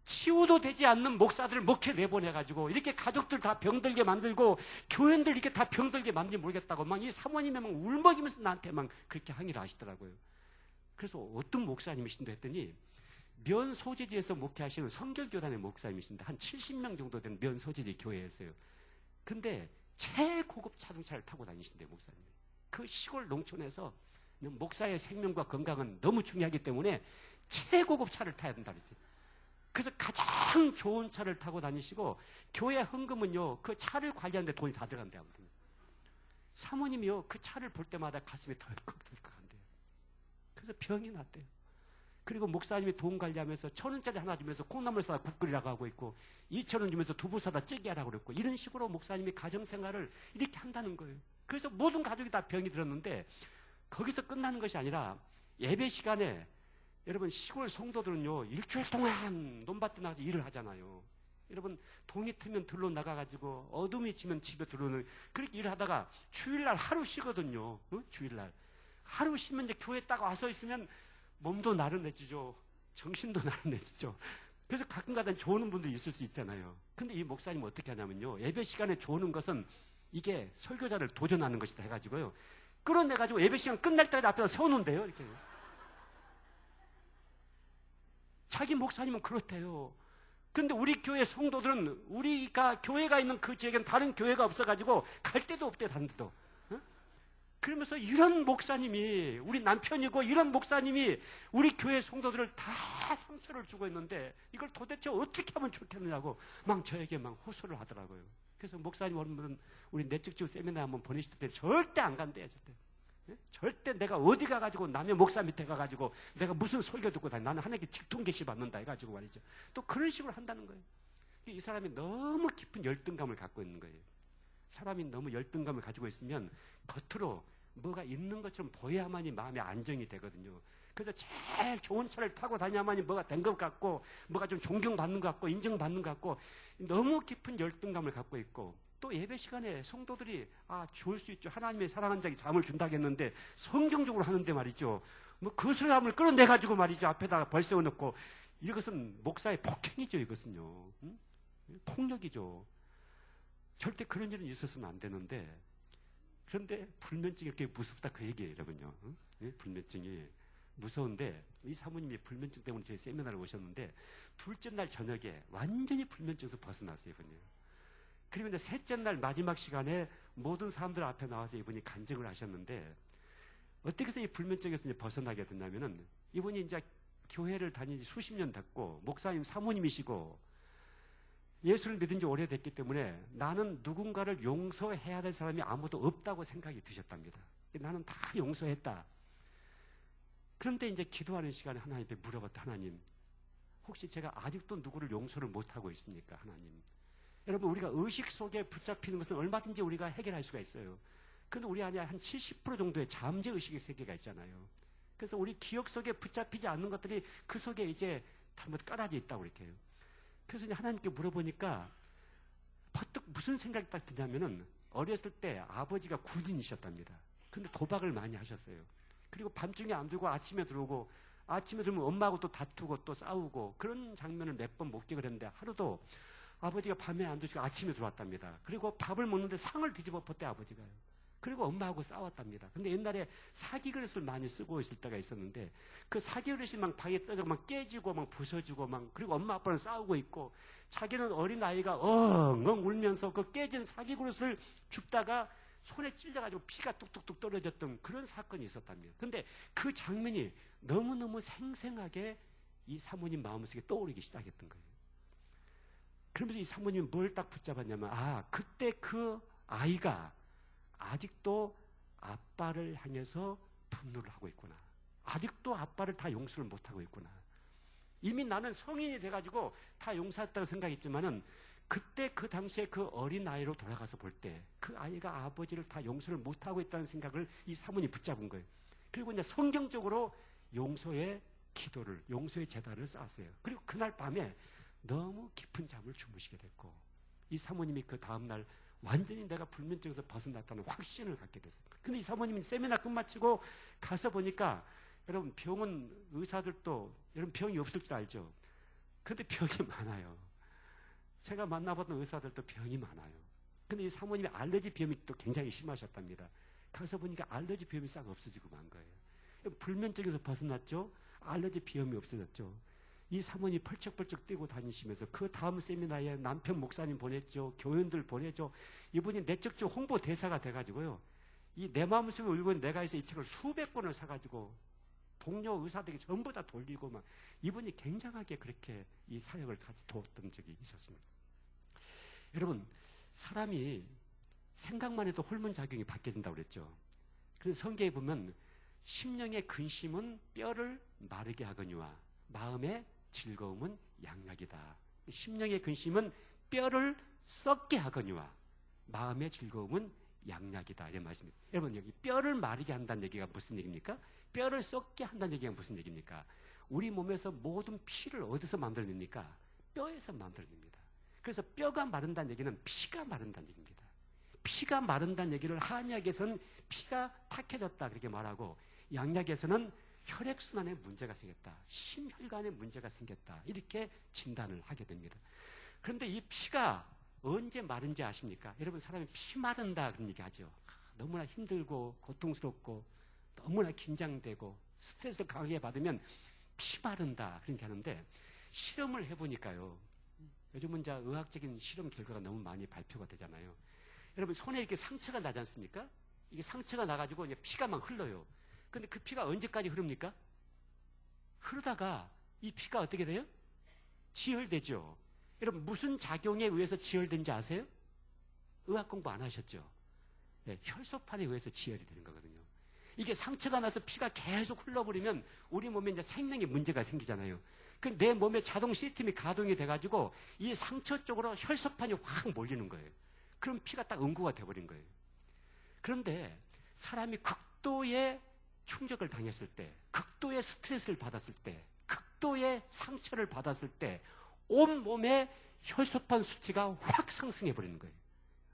Speaker 5: 치유도 되지 않는 목사들을 목회 내보내가지고 이렇게 가족들 다 병들게 만들고 교인들 이렇게 다 병들게 만들지 모르겠다고 막 이 사모님이 막 울먹이면서 나한테 막 그렇게 항의를 하시더라고요. 그래서 어떤 목사님이신데 했더니 면 소재지에서 목회하시는 성결교단의 목사님이신데 한 70명 정도 된 면 소재지 교회였어요. 근데 최고급 자동차를 타고 다니신대요, 목사님이. 그 시골 농촌에서 목사의 생명과 건강은 너무 중요하기 때문에 최고급 차를 타야 된다 그랬지. 그래서 가장 좋은 차를 타고 다니시고 교회 헌금은요 그 차를 관리하는데 돈이 다 들어간대요. 아무튼 사모님이요 그 차를 볼 때마다 가슴이 덜컥덜컥한대요. 그래서 병이 났대요. 그리고 목사님이 돈 관리하면서 1,000원짜리 하나 주면서 콩나물 사다 국 끓이라고 하고 있고 2,000원 주면서 두부 사다 찌개 하라고 그랬고 이런 식으로 목사님이 가정생활을 이렇게 한다는 거예요. 그래서 모든 가족이 다 병이 들었는데 거기서 끝나는 것이 아니라 예배 시간에 여러분 시골 성도들은요 일주일 동안 논밭에 나가서 일을 하잖아요. 여러분 동이 트면 들로 나가가지고 어둠이 지면 집에 들어오는 그렇게 일을 하다가 주일날 하루 쉬거든요. 주일날 하루 쉬면 이제 교회 딱 와서 있으면 몸도 나른해지죠. 정신도 나른해지죠. 그래서 가끔가다 조는 분들이 있을 수 있잖아요. 근데 이 목사님은 어떻게 하냐면요 예배 시간에 조는 것은 이게 설교자를 도전하는 것이다 해가지고요 끌어내가지고 예배 시간 끝날 때까지 앞에다 세워놓는데요 이렇게. 자기 목사님은 그렇대요. 근데 우리 교회 성도들은 우리가 교회가 있는 그 지역에는 다른 교회가 없어가지고 갈 데도 없대 다른 데도. 그러면서 이런 목사님이 우리 남편이고 이런 목사님이 우리 교회 성도들을 다 상처를 주고 있는데 이걸 도대체 어떻게 하면 좋겠느냐고 막 저에게 막 호소를 하더라고요. 그래서 목사님 오늘 우리 내적지구 세미나 한번 보내실 때 절대 안 간대요. 절대 내가 어디 가가지고 남의 목사 밑에 가가지고 내가 무슨 설교 듣고 다니 나는 하나님께 직통 계시 받는다 해가지고 말이죠. 또 그런 식으로 한다는 거예요. 이 사람이 너무 깊은 열등감을 갖고 있는 거예요. 사람이 너무 열등감을 가지고 있으면 겉으로 뭐가 있는 것처럼 보여야만이 마음의 안정이 되거든요. 그래서 제일 좋은 차를 타고 다녀야만이 뭐가 된 것 같고 뭐가 좀 존경받는 것 같고 인정받는 것 같고 너무 깊은 열등감을 갖고 있고 또 예배 시간에 성도들이 좋을 수 있죠. 하나님의 사랑하는 자에게 잠을 준다겠는데 성경적으로 하는데 말이죠. 뭐 그 사람을 끌어내가지고 말이죠. 앞에다가 벌 세워놓고 이것은 목사의 폭행이죠. 이것은요. 폭력이죠. 절대 그런 일은 있었으면 안 되는데 그런데 불면증이 이렇게 무섭다 그 얘기예요. 여러분요. 불면증이 무서운데 이 사모님이 불면증 때문에 제 세미나를 오셨는데 둘째 날 저녁에 완전히 불면증에서 벗어났어요. 이분이. 그리고 이제 셋째 날 마지막 시간에 모든 사람들 앞에 나와서 이분이 간증을 하셨는데 어떻게 해서 이 불면증에서 이제 벗어나게 됐냐면은 이분이 이제 교회를 다닌 지 수십 년 됐고 목사님 사모님이시고 예수를 믿은 지 오래됐기 때문에 나는 누군가를 용서해야 될 사람이 아무도 없다고 생각이 드셨답니다. 나는 다 용서했다. 그런데 이제 기도하는 시간에 하나님께 물어봤다. 하나님, 혹시 제가 아직도 누구를 용서를 못하고 있습니까? 하나님. 여러분 우리가 의식 속에 붙잡히는 것은 얼마든지 우리가 해결할 수가 있어요. 그런데 우리 안에 한 70% 정도의 잠재의식의 세계가 있잖아요. 그래서 우리 기억 속에 붙잡히지 않는 것들이 그 속에 이제 잘못 깔아져 있다고 이렇게 해요. 그래서 이제 하나님께 물어보니까 퍼뜩 무슨 생각이 딱 드냐면은 어렸을 때 아버지가 군인이셨답니다. 근데 도박을 많이 하셨어요. 그리고 밤중에 안 들고 아침에 들어오고 아침에 들면 엄마하고 또 다투고 또 싸우고 그런 장면을 몇 번 목격을 했는데 하루도 아버지가 밤에 안 드시고 아침에 들어왔답니다. 그리고 밥을 먹는데 상을 뒤집어 엎었대 아버지가요. 그리고 엄마하고 싸웠답니다. 근데 옛날에 사기 그릇을 많이 쓰고 있을 때가 있었는데 그 사기 그릇이 막 방에 떠서 막 깨지고 막 부서지고 막 그리고 엄마 아빠는 싸우고 있고 자기는 어린 아이가 엉엉 울면서 그 깨진 사기 그릇을 줍다가 손에 찔려가지고 피가 뚝뚝뚝 떨어졌던 그런 사건이 있었답니다. 근데 그 장면이 너무너무 생생하게 이 사모님 마음속에 떠오르기 시작했던 거예요. 그러면서 이 사모님은 뭘 딱 붙잡았냐면 그때 그 아이가 아직도 아빠를 향해서 분노를 하고 있구나. 아직도 아빠를 다 용서를 못하고 있구나. 이미 나는 성인이 돼가지고 다 용서했다고 생각했지만은 그때 그 당시에 그 어린 아이로 돌아가서 볼 때 그 아이가 아버지를 다 용서를 못하고 있다는 생각을 이 사모님이 붙잡은 거예요. 그리고 이제 성경적으로 용서의 기도를, 용서의 제단을 쌓았어요. 그리고 그날 밤에 너무 깊은 잠을 주무시게 됐고 이 사모님이 그 다음날 완전히 내가 불면증에서 벗어났다는 확신을 갖게 됐어요. 근데 이 사모님이 세미나 끝마치고 가서 보니까 여러분 병원 의사들도 여러분 병이 없을 줄 알죠? 근데 병이 많아요. 제가 만나봤던 의사들도 병이 많아요. 근데 이 사모님이 알레르기 비염이 또 굉장히 심하셨답니다. 가서 보니까 알레르기 비염이 싹 없어지고 만 거예요. 불면증에서 벗어났죠? 알레르기 비염이 없어졌죠? 이 사모님이 펄쩍펄쩍 뛰고 다니시면서 그 다음 세미나에 남편 목사님 보냈죠. 교인들 보내죠. 이분이 내적지구 홍보 대사가 돼가지고요. 이 내 마음속에 울고 있는 내가 있어 이 책을 수백 권을 사가지고 동료 의사들에게 전부 다 돌리고 막 이분이 굉장하게 그렇게 이 사역을 같이 도왔던 적이 있었습니다. 여러분 사람이 생각만 해도 호르몬 작용이 받게 된다고 그랬죠. 그래서 성경에 보면 심령의 근심은 뼈를 마르게 하거니와 마음의 즐거움은 양약이다. 심령의 근심은 뼈를 썩게 하거니와 마음의 즐거움은 양약이다. 이런 말씀입니다. 여러분, 여기 뼈를 마르게 한다는 얘기가 무슨 얘기입니까? 뼈를 썩게 한다는 얘기가 무슨 얘기입니까? 우리 몸에서 모든 피를 어디서 만들어냅니까? 뼈에서 만들어냅니다. 그래서 뼈가 마른다는 얘기는 피가 마른다는 얘기입니다. 피가 마른다는 얘기를 한약에서는 피가 탁해졌다 그렇게 말하고, 양약에서는 혈액순환에 문제가 생겼다, 심혈관에 문제가 생겼다, 이렇게 진단을 하게 됩니다. 그런데 이 피가 언제 마른지 아십니까? 여러분, 사람이 피 마른다 그런 얘기 하죠. 너무나 힘들고 고통스럽고 너무나 긴장되고 스트레스를 강하게 받으면 피 마른다 그런 얘기 하는데, 실험을 해보니까요, 요즘은 이제 의학적인 실험 결과가 너무 많이 발표가 되잖아요. 여러분, 손에 이렇게 상처가 나지 않습니까? 이게 상처가 나가지고 이제 피가 막 흘러요. 근데 그 피가 언제까지 흐릅니까? 흐르다가 이 피가 어떻게 돼요? 지혈되죠. 여러분, 무슨 작용에 의해서 지혈된지 아세요? 의학 공부 안 하셨죠? 네, 혈소판에 의해서 지혈이 되는 거거든요. 이게 상처가 나서 피가 계속 흘러버리면 우리 몸에 이제 생명에 문제가 생기잖아요. 그 내 몸에 자동 시스템이 가동이 돼가지고 이 상처 쪽으로 혈소판이 확 몰리는 거예요. 그럼 피가 딱 응고가 돼버린 거예요. 그런데 사람이 극도의 충격을 당했을 때, 극도의 스트레스를 받았을 때, 극도의 상처를 받았을 때 온몸에 혈소판 수치가 확 상승해 버리는 거예요.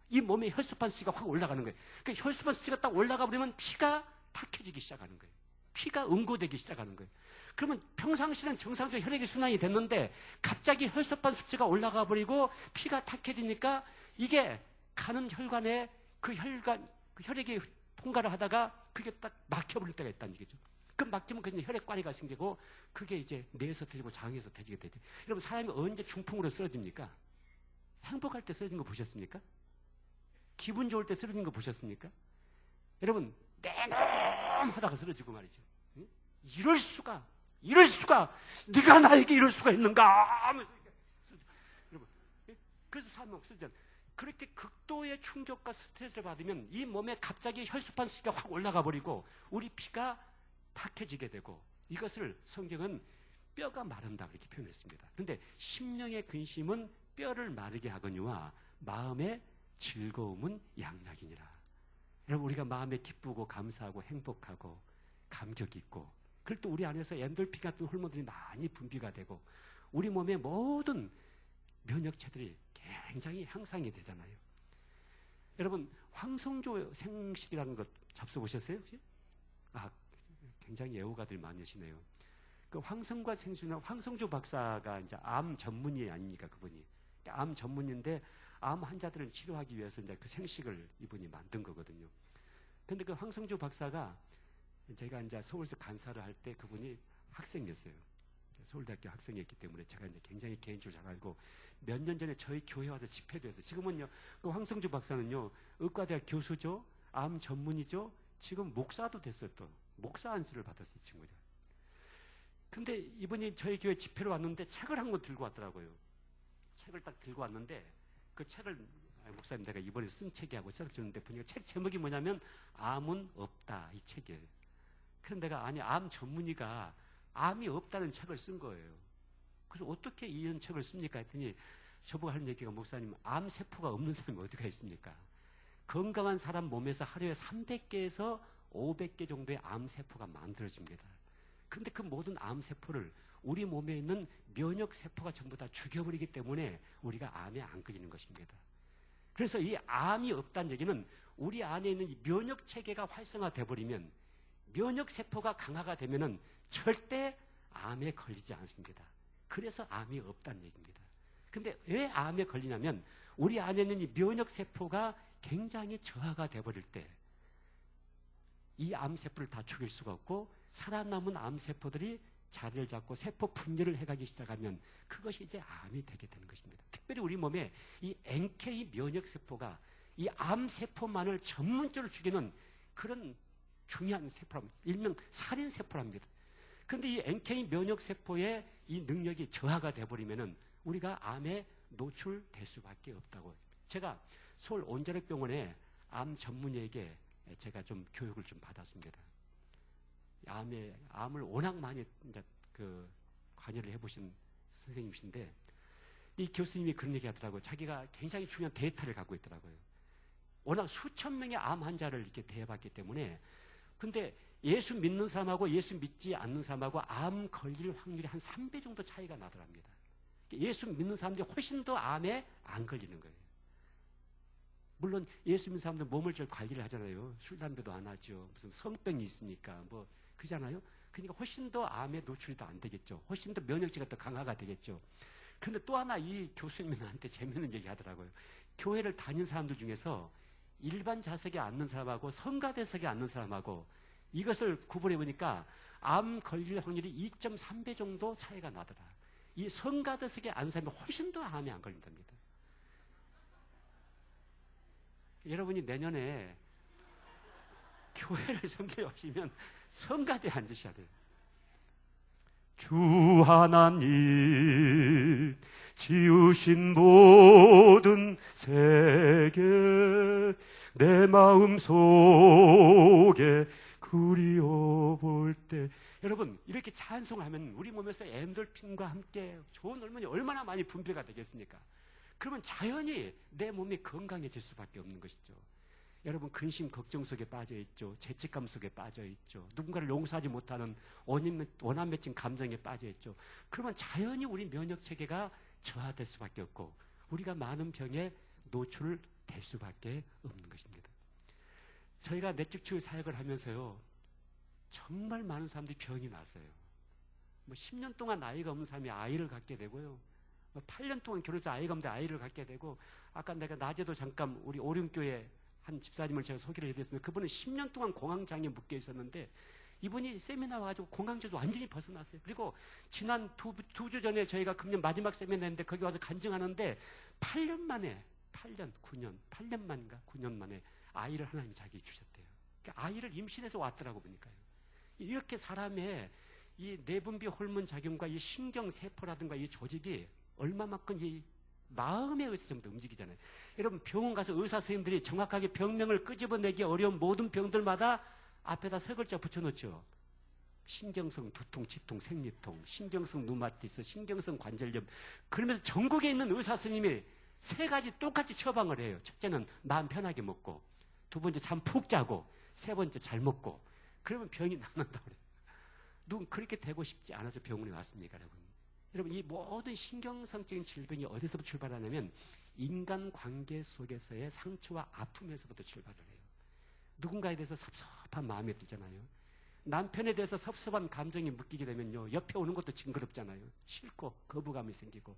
Speaker 5: 이 몸에 혈소판 수치가 확 올라가는 거예요. 그 혈소판 수치가 딱 올라가 버리면 피가 탁해지기 시작하는 거예요. 피가 응고되기 시작하는 거예요. 그러면 평상시는 정상적으로 혈액이 순환이 됐는데 갑자기 혈소판 수치가 올라가 버리고 피가 탁해지니까 이게 가는 혈관에 그 혈액이 통과를 하다가 그게 딱 막혀버릴 때가 있다는 얘기죠. 그 막히면 그냥 혈액과리가 생기고 그게 이제 뇌에서 터지고 장에서 터지게 되죠. 여러분, 사람이 언제 중풍으로 쓰러집니까? 행복할 때 쓰러진 거 보셨습니까? 기분 좋을 때 쓰러진 거 보셨습니까? 여러분, 내놈하다가 쓰러지고 말이죠. 응? 이럴 수가 네가 나에게 이럴 수가 있는가 하면서 여러분, 그래서 사람이 없어지잖아요. 그렇게 극도의 충격과 스트레스를 받으면 이 몸에 갑자기 혈소판 수치가 확 올라가 버리고 우리 피가 탁해지게 되고, 이것을 성경은 뼈가 마른다 그렇게 표현했습니다. 그런데 심령의 근심은 뼈를 마르게 하거니와 마음의 즐거움은 양약이니라. 여러분, 우리가 마음에 기쁘고 감사하고 행복하고 감격 있고, 그럴 때 우리 안에서 엔돌핀 같은 호르몬들이 많이 분비가 되고 우리 몸의 모든 면역체들이 굉장히 향상이 되잖아요. 여러분, 황성조 생식이라는 것 접해보셨어요? 혹시? 굉장히 애호가들이 많으시네요. 그 황성과 생수는 황성조 박사가 이제 암 전문의 아닙니까, 그분이. 암 전문인데 암 환자들을 치료하기 위해서 이제 그 생식을 이분이 만든 거거든요. 근데 그 황성조 박사가 제가 이제 서울에서 간사를 할 때 그분이 학생이었어요. 서울대학교 학생이었기 때문에 제가 이제 굉장히 개인적으로 잘 알고, 몇 년 전에 저희 교회 와서 집회도 했어요. 지금은요, 그 황성주 박사는요, 의과대학 교수죠, 암 전문이죠, 지금 목사도 됐어요. 또 목사 안수를 받았어요, 친구들. 근데 이분이 저희 교회 집회로 왔는데 책을 한 권 들고 왔더라고요. 책을 딱 들고 왔는데 그 책을, 목사님 내가 이번에 쓴 책이하고 책을 줬는데 보니까 책 제목이 뭐냐면 암은 없다, 이 책이에요. 그런데 내가, 아니, 암 전문의가 암이 없다는 책을 쓴 거예요. 그래서 어떻게 이런 책을 씁니까 했더니 저보고 하는 얘기가, 목사님, 암세포가 없는 사람이 어디가 있습니까? 건강한 사람 몸에서 하루에 300개에서 500개 정도의 암세포가 만들어집니다. 근데 그 모든 암세포를 우리 몸에 있는 면역세포가 전부 다 죽여버리기 때문에 우리가 암에 안 걸리는 것입니다. 그래서 이 암이 없다는 얘기는 우리 안에 있는 이 면역체계가 활성화돼 버리면, 면역세포가 강화가 되면은 절대 암에 걸리지 않습니다. 그래서 암이 없다는 얘기입니다. 근데 왜 암에 걸리냐면 우리 안에 있는 이 면역세포가 굉장히 저하가 돼버릴 때 이 암세포를 다 죽일 수가 없고, 살아남은 암세포들이 자리를 잡고 세포 분열을 해가기 시작하면 그것이 이제 암이 되게 되는 것입니다. 특별히 우리 몸에 이 NK 면역세포가 이 암세포만을 전문적으로 죽이는 그런 중요한 세포랍니다. 일명 살인세포랍니다. 그런데 이 NK 면역세포의 이 능력이 저하가 돼버리면은 우리가 암에 노출될 수밖에 없다고. 제가 서울 온자력병원에 암 전문의에게 제가 좀 교육을 좀 받았습니다. 암을 워낙 많이 이제 관여를 해보신 선생님이신데, 이 교수님이 그런 얘기 하더라고요. 자기가 굉장히 중요한 데이터를 갖고 있더라고요. 워낙 수천 명의 암 환자를 이렇게 대해봤기 때문에. 근데 예수 믿는 사람하고 예수 믿지 않는 사람하고 암 걸릴 확률이 한 3배 정도 차이가 나더랍니다. 예수 믿는 사람들이 훨씬 더 암에 안 걸리는 거예요. 물론 예수 믿는 사람들 몸을 좀 관리를 하잖아요. 술, 담배도 안 하죠. 무슨 성병이 있으니까 뭐 그러잖아요. 그러니까 훨씬 더 암에 노출이 더 안 되겠죠. 훨씬 더 면역체가 더 강화가 되겠죠. 그런데 또 하나 이 교수님이 나한테 재밌는 얘기 하더라고요. 교회를 다닌 사람들 중에서 일반 좌석에 앉는 사람하고 성가대석에 앉는 사람하고 이것을 구분해 보니까 암 걸릴 확률이 2.3배 정도 차이가 나더라. 이 성가대석에 앉는 사람이 훨씬 더 암에 안 걸린답니다. 여러분이 내년에 교회를 섬기려시면 성가대에 앉으셔야 돼요. 주 하나님 지으신 모든 세계 내 마음 속에 그리워볼 때, 여러분 이렇게 찬송하면 우리 몸에서 엔돌핀과 함께 좋은 호르몬이 얼마나 많이 분비가 되겠습니까? 그러면 자연히 내 몸이 건강해질 수밖에 없는 것이죠. 여러분 근심 걱정 속에 빠져있죠. 죄책감 속에 빠져있죠. 누군가를 용서하지 못하는 원한 맺힌 감정에 빠져있죠. 그러면 자연히 우리 면역체계가 저하될 수밖에 없고 우리가 많은 병에 노출될 수밖에 없는 것입니다. 저희가 내적치유 사역을 하면서요, 정말 많은 사람들이 병이 났어요. 10년 동안 아이가 없는 사람이 아이를 갖게 되고요, 8년 동안 결혼해서 아이가 없는데 아이를 갖게 되고, 아까 내가 낮에도 잠깐 우리 오륜교회 한 집사님을 제가 소개를 해드렸습니다. 그분은 10년 동안 공황장애에 묶여 있었는데 이분이 세미나 와가지고 공황장애도 완전히 벗어났어요. 그리고 지난 두 주 전에 저희가 금년 마지막 세미나 했는데 거기 와서 간증하는데 8년 만에 8년 만에 아이를 하나님 자기 주셨대요. 그러니까 아이를 임신해서 왔더라고 보니까요. 이렇게 사람의 이 내분비 호르몬 작용과 이 신경세포라든가 이 조직이 얼마만큼 이 마음의 의사 전부 움직이잖아요. 여러분 병원 가서 의사 선생님들이 정확하게 병명을 끄집어내기 어려운 모든 병들마다 앞에다 세 글자 붙여놓죠. 신경성 두통, 치통, 생리통, 신경성 누마티스, 신경성 관절염. 그러면서 전국에 있는 의사 선생님이 세 가지 똑같이 처방을 해요. 첫째는 마음 편하게 먹고, 두 번째 잠 푹 자고, 세 번째 잘 먹고. 그러면 병이 낫는다고 그래요. 누군 그렇게 되고 싶지 않아서 병원에 왔습니까, 여러분? 여러분 이 모든 신경성적인 질병이 어디서부터 출발하냐면 인간관계 속에서의 상처와 아픔에서부터 출발을 해요. 누군가에 대해서 섭섭한 마음이 들잖아요. 남편에 대해서 섭섭한 감정이 묶이게 되면요, 옆에 오는 것도 징그럽잖아요. 싫고 거부감이 생기고,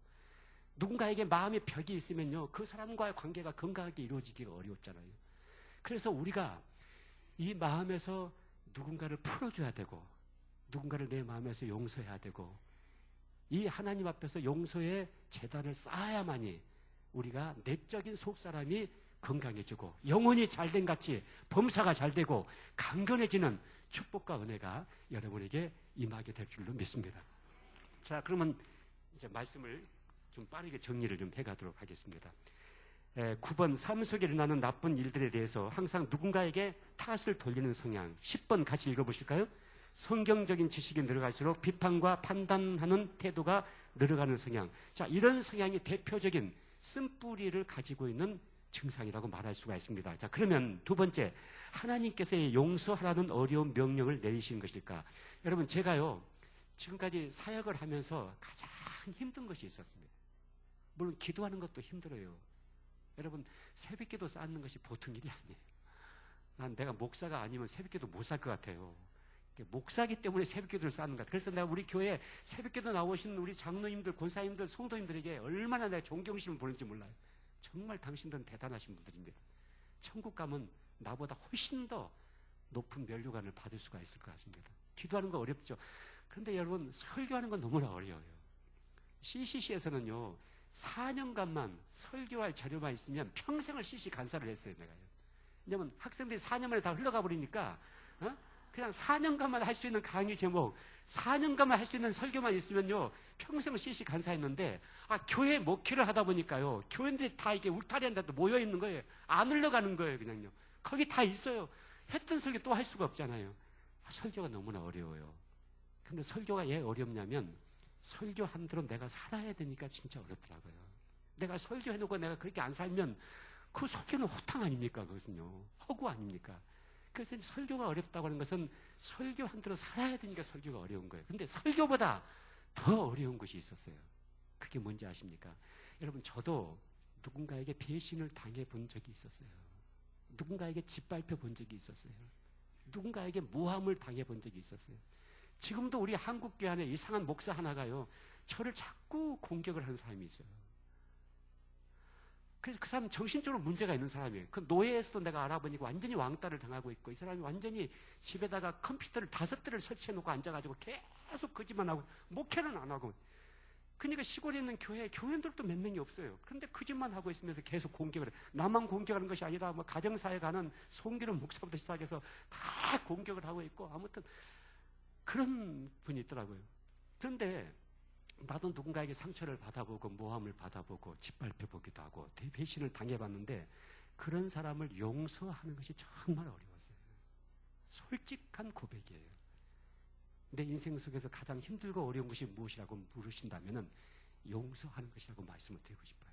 Speaker 5: 누군가에게 마음의 벽이 있으면요, 그 사람과의 관계가 건강하게 이루어지기가 어렵잖아요. 그래서 우리가 이 마음에서 누군가를 풀어줘야 되고, 누군가를 내 마음에서 용서해야 되고, 이 하나님 앞에서 용서의 제단을 쌓아야만이 우리가 내적인 속사람이 건강해지고 영혼이 잘된 같이 범사가 잘되고 강건해지는 축복과 은혜가 여러분에게 임하게 될 줄로 믿습니다. 자, 그러면 이제 말씀을 좀 빠르게 정리를 좀 해가도록 하겠습니다. 9번 삶 속에 일어나는 나쁜 일들에 대해서 항상 누군가에게 탓을 돌리는 성향. 10번 같이 읽어보실까요? 성경적인 지식이 늘어갈수록 비판과 판단하는 태도가 늘어가는 성향. 자, 이런 성향이 대표적인 쓴뿌리를 가지고 있는 증상이라고 말할 수가 있습니다. 자, 그러면 두 번째, 하나님께서 용서하라는 어려운 명령을 내리신 것일까? 여러분, 제가요 지금까지 사역을 하면서 가장 힘든 것이 있었습니다. 물론 기도하는 것도 힘들어요. 여러분, 새벽기도 쌓는 것이 보통 일이 아니에요. 난 내가 목사가 아니면 새벽기도 못 살 것 같아요. 목사기 때문에 새벽기도를 쌓는 것 같아요. 그래서 내가 우리 교회 새벽기도 나오신 우리 장로님들, 권사님들, 성도님들에게 얼마나 내가 존경심을 보는지 몰라요. 정말 당신들은 대단하신 분들입니다. 천국 가면 나보다 훨씬 더 높은 면류관을 받을 수가 있을 것 같습니다. 기도하는 거 어렵죠. 그런데 여러분, 설교하는 건 너무나 어려워요. CCC에서는요 4년간만 설교할 자료만 있으면 평생을 CC 간사를 했어요. 내가요. 왜냐면 학생들이 4년 만에 다 흘러가 버리니까 그냥 4년간만 할 수 있는 강의 제목, 4년간만 할 수 있는 설교만 있으면요 평생을 CC 간사했는데, 교회 목회를 하다 보니까요 교인들이 다 이게 울타리 한데 모여 있는 거예요. 안 흘러가는 거예요. 그냥요 거기 다 있어요. 했던 설교 또 할 수가 없잖아요. 설교가 너무나 어려워요. 근데 설교가 왜 어렵냐면 설교한 대로 내가 살아야 되니까 진짜 어렵더라고요. 내가 설교해놓고 내가 그렇게 안 살면 그 설교는 호탕 아닙니까? 그것은요. 허구 아닙니까? 그래서 설교가 어렵다고 하는 것은 설교한 대로 살아야 되니까 설교가 어려운 거예요. 근데 설교보다 더 어려운 것이 있었어요. 그게 뭔지 아십니까? 여러분, 저도 누군가에게 배신을 당해 본 적이 있었어요. 누군가에게 짓밟혀 본 적이 있었어요. 누군가에게 모함을 당해 본 적이 있었어요. 지금도 우리 한국교회 안에 이상한 목사 하나가요, 저를 자꾸 공격을 하는 사람이 있어요. 그래서 그 사람 정신적으로 문제가 있는 사람이에요. 그 노예에서도 내가 알아보니까 완전히 왕따를 당하고 있고, 이 사람이 완전히 집에다가 컴퓨터를 5대를 설치해놓고 앉아가지고 계속 거짓만 하고 목회는 안 하고, 그러니까 시골에 있는 교회들도 몇 명이 없어요. 그런데 거짓만 하고 있으면서 계속 공격을 해요. 나만 공격하는 것이 아니라 뭐 가정사에 가는 송기름 목사부터 시작해서 다 공격을 하고 있고, 아무튼 그런 분이 있더라고요. 그런데 나도 누군가에게 상처를 받아보고 모함을 받아보고 짓밟혀 보기도 하고 배신을 당해봤는데, 그런 사람을 용서하는 것이 정말 어려웠어요. 솔직한 고백이에요. 내 인생 속에서 가장 힘들고 어려운 것이 무엇이라고 물으신다면 용서하는 것이라고 말씀을 드리고 싶어요.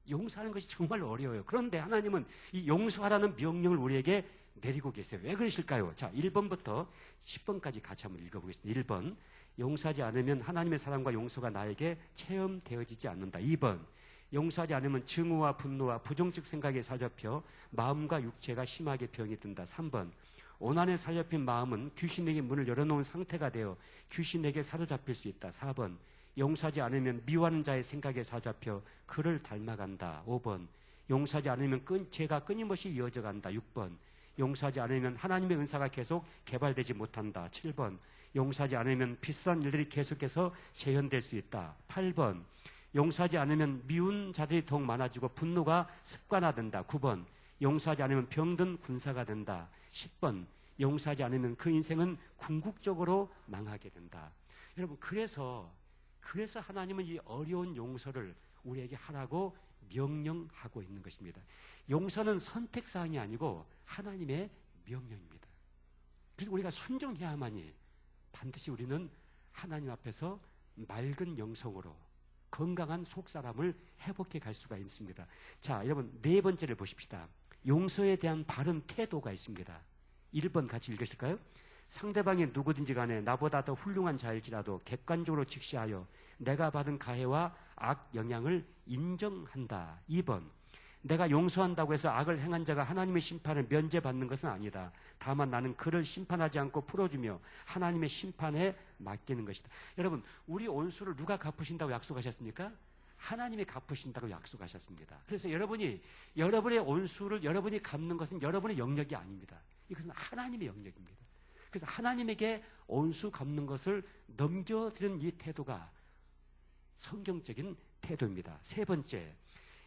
Speaker 5: 용서하는 것이 정말 어려워요. 그런데 하나님은 이 용서하라는 명령을 우리에게 내리고 계세요. 왜 그러실까요? 자, 1번부터 10번까지 같이 한번 읽어보겠습니다. 1번, 용서하지 않으면 하나님의 사랑과 용서가 나에게 체험되어지지 않는다. 2번, 용서하지 않으면 증오와 분노와 부정적 생각에 사로잡혀 마음과 육체가 심하게 병이 든다. 3번, 오난에 사로잡힌 마음은 귀신에게 문을 열어놓은 상태가 되어 귀신에게 사로잡힐 수 있다. 4번, 용서하지 않으면 미워하는 자의 생각에 사로잡혀 그를 닮아간다. 5번, 용서하지 않으면 죄가 끊임없이 이어져 간다. 6번, 용서하지 않으면 하나님의 은사가 계속 개발되지 못한다. 7번, 용서하지 않으면 비슷한 일들이 계속해서 재현될 수 있다. 8번, 용서하지 않으면 미운 자들이 더욱 많아지고 분노가 습관화된다. 9번, 용서하지 않으면 병든 군사가 된다. 10번, 용서하지 않으면 그 인생은 궁극적으로 망하게 된다. 여러분, 그래서 하나님은 이 어려운 용서를 우리에게 하라고 명령하고 있는 것입니다. 용서는 선택사항이 아니고 하나님의 명령입니다. 그래서 우리가 순종해야만이 반드시 우리는 하나님 앞에서 맑은 영성으로 건강한 속사람을 회복해 갈 수가 있습니다. 자, 여러분, 4번째를 보십시다. 용서에 대한 바른 태도가 있습니다. 1번 같이 읽으실까요? 상대방이 누구든지 간에 나보다 더 훌륭한 자일지라도 객관적으로 직시하여 내가 받은 가해와 악 영향을 인정한다. 2번, 내가 용서한다고 해서 악을 행한 자가 하나님의 심판을 면제받는 것은 아니다. 다만 나는 그를 심판하지 않고 풀어주며 하나님의 심판에 맡기는 것이다. 여러분, 우리 온수를 누가 갚으신다고 약속하셨습니까? 하나님이 갚으신다고 약속하셨습니다. 그래서 여러분의 온수를 여러분이 갚는 것은 여러분의 영역이 아닙니다. 이것은 하나님의 영역입니다. 그래서 하나님에게 온수 갚는 것을 넘겨드리는 이 태도가 성경적인 태도입니다. 3번째,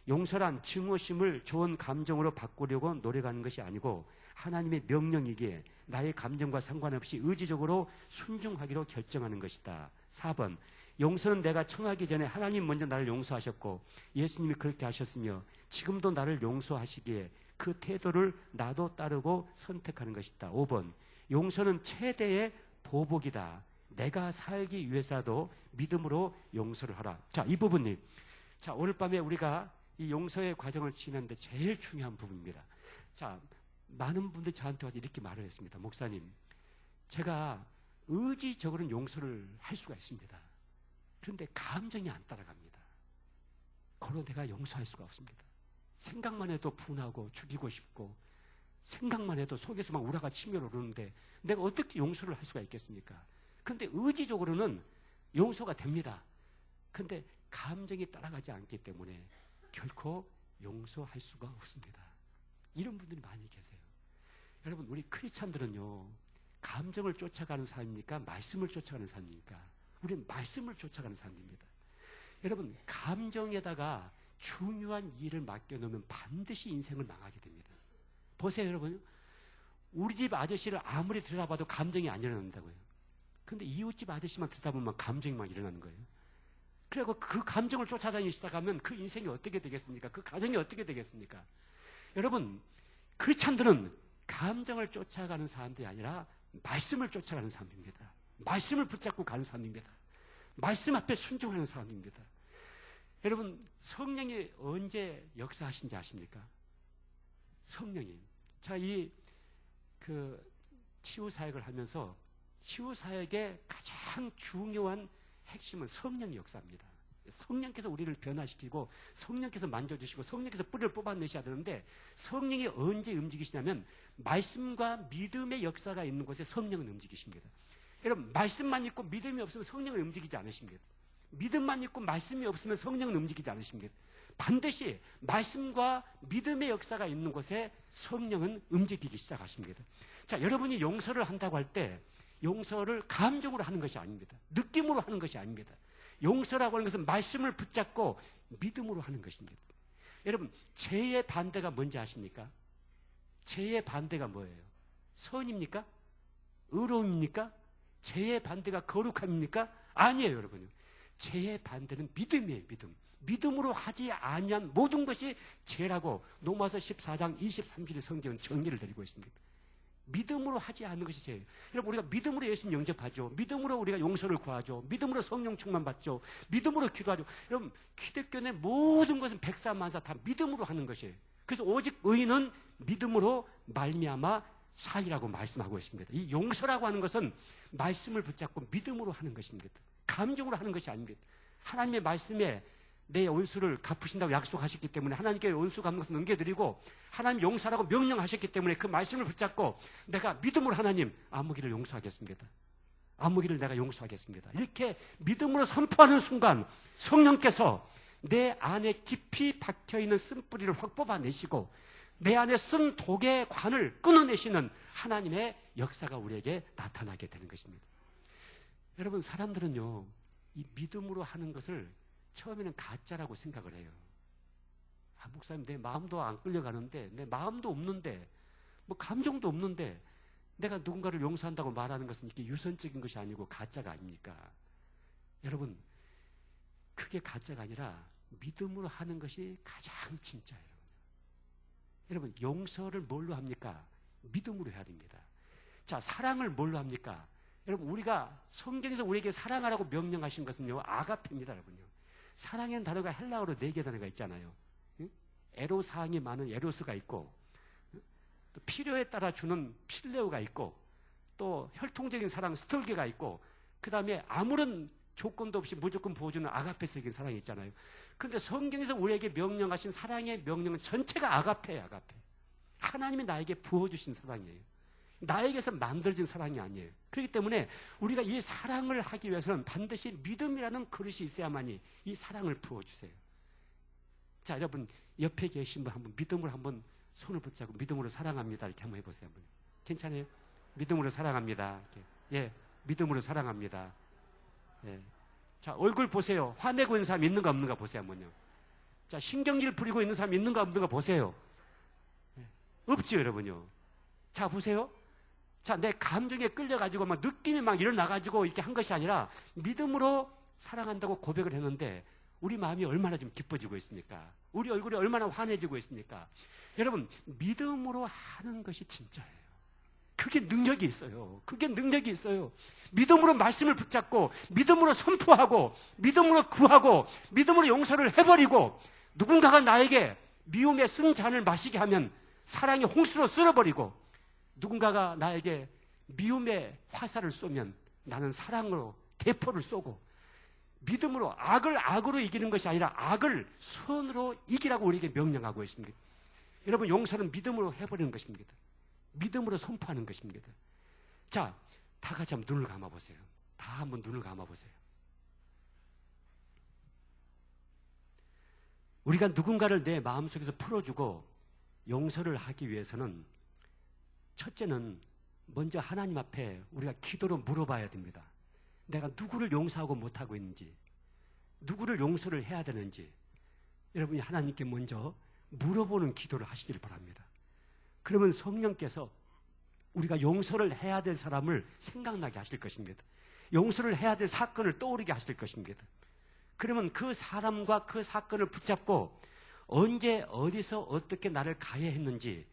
Speaker 5: 용서란 증오심을 좋은 감정으로 바꾸려고 노력하는 것이 아니고 하나님의 명령이기에 나의 감정과 상관없이 의지적으로 순종하기로 결정하는 것이다. 4번, 용서는 내가 청하기 전에 하나님 먼저 나를 용서하셨고 예수님이 그렇게 하셨으며 지금도 나를 용서하시기에 그 태도를 나도 따르고 선택하는 것이다. 5번, 용서는 최대의 보복이다. 내가 살기 위해서라도 믿음으로 용서를 하라. 자, 이 부분이 오늘 밤에 우리가 이 용서의 과정을 지내는데 제일 중요한 부분입니다. 자, 많은 분들이 저한테 와서 이렇게 말을 했습니다. 목사님, 제가 의지적으로는 용서를 할 수가 있습니다. 그런데 감정이 안 따라갑니다. 그로 내가 용서할 수가 없습니다. 생각만 해도 분하고 죽이고 싶고 생각만 해도 속에서 막 우라가 치밀어 오르는데 내가 어떻게 용서를 할 수가 있겠습니까? 그런데 의지적으로는 용서가 됩니다. 그런데 감정이 따라가지 않기 때문에 결코 용서할 수가 없습니다. 이런 분들이 많이 계세요. 여러분, 우리 크리스찬들은요, 감정을 쫓아가는 사람입니까? 말씀을 쫓아가는 사람입니까? 우리는 말씀을 쫓아가는 사람입니다. 여러분, 감정에다가 중요한 일을 맡겨놓으면 반드시 인생을 망하게 됩니다. 보세요, 여러분. 우리 집 아저씨를 아무리 들여다봐도 감정이 안 일어난다고요. 근데 이웃집 아저씨만 들여다보면 감정이 막 일어나는 거예요. 그리고 그 감정을 쫓아다니시다가면 그 인생이 어떻게 되겠습니까? 그 가정이 어떻게 되겠습니까? 여러분, 크리스찬들은 감정을 쫓아가는 사람들이 아니라 말씀을 쫓아가는 사람입니다. 말씀을 붙잡고 가는 사람입니다. 말씀 앞에 순종하는 사람입니다. 여러분, 성령이 언제 역사하신지 아십니까? 성령이. 자, 치유사역을 하면서 치유사역의 가장 중요한 핵심은 성령의 역사입니다. 성령께서 우리를 변화시키고 성령께서 만져주시고 성령께서 뿌리를 뽑아내셔야 되는데, 성령이 언제 움직이시냐면 말씀과 믿음의 역사가 있는 곳에 성령은 움직이십니다. 여러분, 말씀만 있고 믿음이 없으면 성령은 움직이지 않으십니다. 믿음만 있고 말씀이 없으면 성령은 움직이지 않으십니다. 반드시 말씀과 믿음의 역사가 있는 곳에 성령은 움직이기 시작하십니다. 자, 여러분이 용서를 한다고 할 때 용서를 감정으로 하는 것이 아닙니다. 느낌으로 하는 것이 아닙니다. 용서라고 하는 것은 말씀을 붙잡고 믿음으로 하는 것입니다. 여러분, 죄의 반대가 뭔지 아십니까? 죄의 반대가 뭐예요? 선입니까? 의로움입니까? 죄의 반대가 거룩함입니까? 아니에요, 여러분. 죄의 반대는 믿음이에요, 믿음. 믿음으로 하지 아니한 모든 것이 죄라고 로마서 14장 23절의 성경은 정리를 드리고 있습니다. 믿음으로 하지 않는 것이 죄예요. 여러분, 우리가 믿음으로 예수님 영접하죠. 믿음으로 우리가 용서를 구하죠. 믿음으로 성령 충만 받죠. 믿음으로 기도하죠. 여러분, 기독교의 모든 것은 백사만사 다 믿음으로 하는 것이에요. 그래서 오직 의인은 믿음으로 말미암아 살리라고 말씀하고 있습니다. 이 용서라고 하는 것은 말씀을 붙잡고 믿음으로 하는 것입니다. 감정으로 하는 것이 아닙니다. 하나님의 말씀에 내 원수를 갚으신다고 약속하셨기 때문에 하나님께 원수 갚는 것을 넘겨드리고 하나님 용서라고 명령하셨기 때문에 그 말씀을 붙잡고 내가 믿음으로 하나님 아무기를 용서하겠습니다. 아무기를 내가 용서하겠습니다. 이렇게 믿음으로 선포하는 순간 성령께서 내 안에 깊이 박혀있는 쓴뿌리를 확 뽑아내시고 내 안에 쓴 독의 관을 끊어내시는 하나님의 역사가 우리에게 나타나게 되는 것입니다. 여러분, 사람들은요, 이 믿음으로 하는 것을 처음에는 가짜라고 생각을 해요. 아, 목사님, 내 마음도 안 끌려가는데, 내 마음도 없는데, 뭐 감정도 없는데 내가 누군가를 용서한다고 말하는 것은 이렇게 유선적인 것이 아니고 가짜가 아닙니까? 여러분, 그게 가짜가 아니라 믿음으로 하는 것이 가장 진짜예요. 여러분, 용서를 뭘로 합니까? 믿음으로 해야 됩니다. 자, 사랑을 뭘로 합니까? 여러분, 우리가 성경에서 우리에게 사랑하라고 명령하신 것은요, 아가페입니다, 여러분요. 사랑이라는 단어가 헬라어로 4개 단어가 있잖아요. 에로사항이 많은 에로스가 있고, 또 필요에 따라 주는 필레오가 있고, 또 혈통적인 사랑 스톨게가 있고, 그 다음에 아무런 조건도 없이 무조건 부어주는 아가페적인 사랑이 있잖아요. 그런데 성경에서 우리에게 명령하신 사랑의 명령은 전체가 아가페예요, 아가페. 하나님이 나에게 부어주신 사랑이에요. 나에게서 만들어진 사랑이 아니에요. 그렇기 때문에 우리가 이 사랑을 하기 위해서는 반드시 믿음이라는 그릇이 있어야만이 이 사랑을 부어주세요. 자, 여러분, 옆에 계신 분 한번 믿음으로 한번 손을 붙잡고 믿음으로 사랑합니다 이렇게 한번 해보세요. 한번. 괜찮아요? 믿음으로 사랑합니다. 이렇게. 예, 믿음으로 사랑합니다. 예. 자, 얼굴 보세요. 화내고 있는 사람 있는가 없는가 보세요. 한번요. 자, 신경질 부리고 있는 사람 있는가 없는가 보세요. 예. 없죠, 여러분요. 자, 보세요. 자, 내 감정에 끌려가지고 막 느낌이 막 일어나가지고 이렇게 한 것이 아니라 믿음으로 사랑한다고 고백을 했는데 우리 마음이 얼마나 좀 기뻐지고 있습니까? 우리 얼굴이 얼마나 환해지고 있습니까? 여러분, 믿음으로 하는 것이 진짜예요. 그게 능력이 있어요. 그게 능력이 있어요. 믿음으로 말씀을 붙잡고 믿음으로 선포하고 믿음으로 구하고 믿음으로 용서를 해버리고 누군가가 나에게 미움의 쓴 잔을 마시게 하면 사랑이 홍수로 쓸어버리고 누군가가 나에게 미움의 화살을 쏘면 나는 사랑으로 대포를 쏘고 믿음으로 악을 악으로 이기는 것이 아니라 악을 선으로 이기라고 우리에게 명령하고 있습니다. 여러분, 용서는 믿음으로 해버리는 것입니다. 믿음으로 선포하는 것입니다. 자, 다 같이 한번 눈을 감아보세요. 다 한번 눈을 감아보세요. 우리가 누군가를 내 마음속에서 풀어주고 용서를 하기 위해서는 첫째는 먼저 하나님 앞에 우리가 기도로 물어봐야 됩니다. 내가 누구를 용서하고 못하고 있는지, 누구를 용서를 해야 되는지 여러분이 하나님께 먼저 물어보는 기도를 하시길 바랍니다. 그러면 성령께서 우리가 용서를 해야 될 사람을 생각나게 하실 것입니다. 용서를 해야 될 사건을 떠오르게 하실 것입니다. 그러면 그 사람과 그 사건을 붙잡고 언제 어디서 어떻게 나를 가해했는지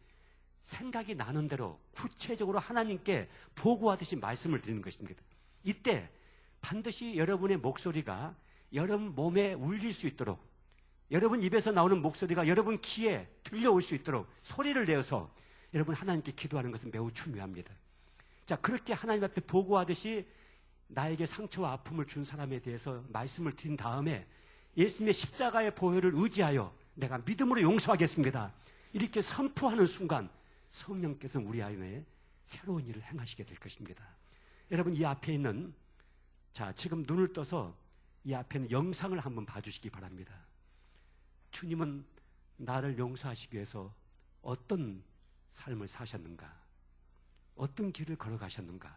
Speaker 5: 생각이 나는 대로 구체적으로 하나님께 보고하듯이 말씀을 드리는 것입니다. 이때 반드시 여러분의 목소리가 여러분 몸에 울릴 수 있도록, 여러분 입에서 나오는 목소리가 여러분 귀에 들려올 수 있도록 소리를 내어서 여러분 하나님께 기도하는 것은 매우 중요합니다. 자, 그렇게 하나님 앞에 보고하듯이 나에게 상처와 아픔을 준 사람에 대해서 말씀을 드린 다음에 예수님의 십자가의 보혈을 의지하여 내가 믿음으로 용서하겠습니다. 이렇게 선포하는 순간 성령께서는 우리 안에 새로운 일을 행하시게 될 것입니다. 여러분, 이 앞에 있는, 자, 지금 눈을 떠서 이 앞에 있는 영상을 한번 봐주시기 바랍니다. 주님은 나를 용서하시기 위해서 어떤 삶을 사셨는가? 어떤 길을 걸어가셨는가?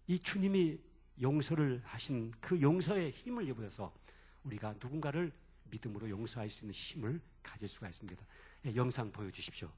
Speaker 5: 이 주님이 용서를 하신 그 용서의 힘을 입어서 우리가 누군가를 믿음으로 용서할 수 있는 힘을 가질 수가 있습니다. 예, 영상 보여주십시오.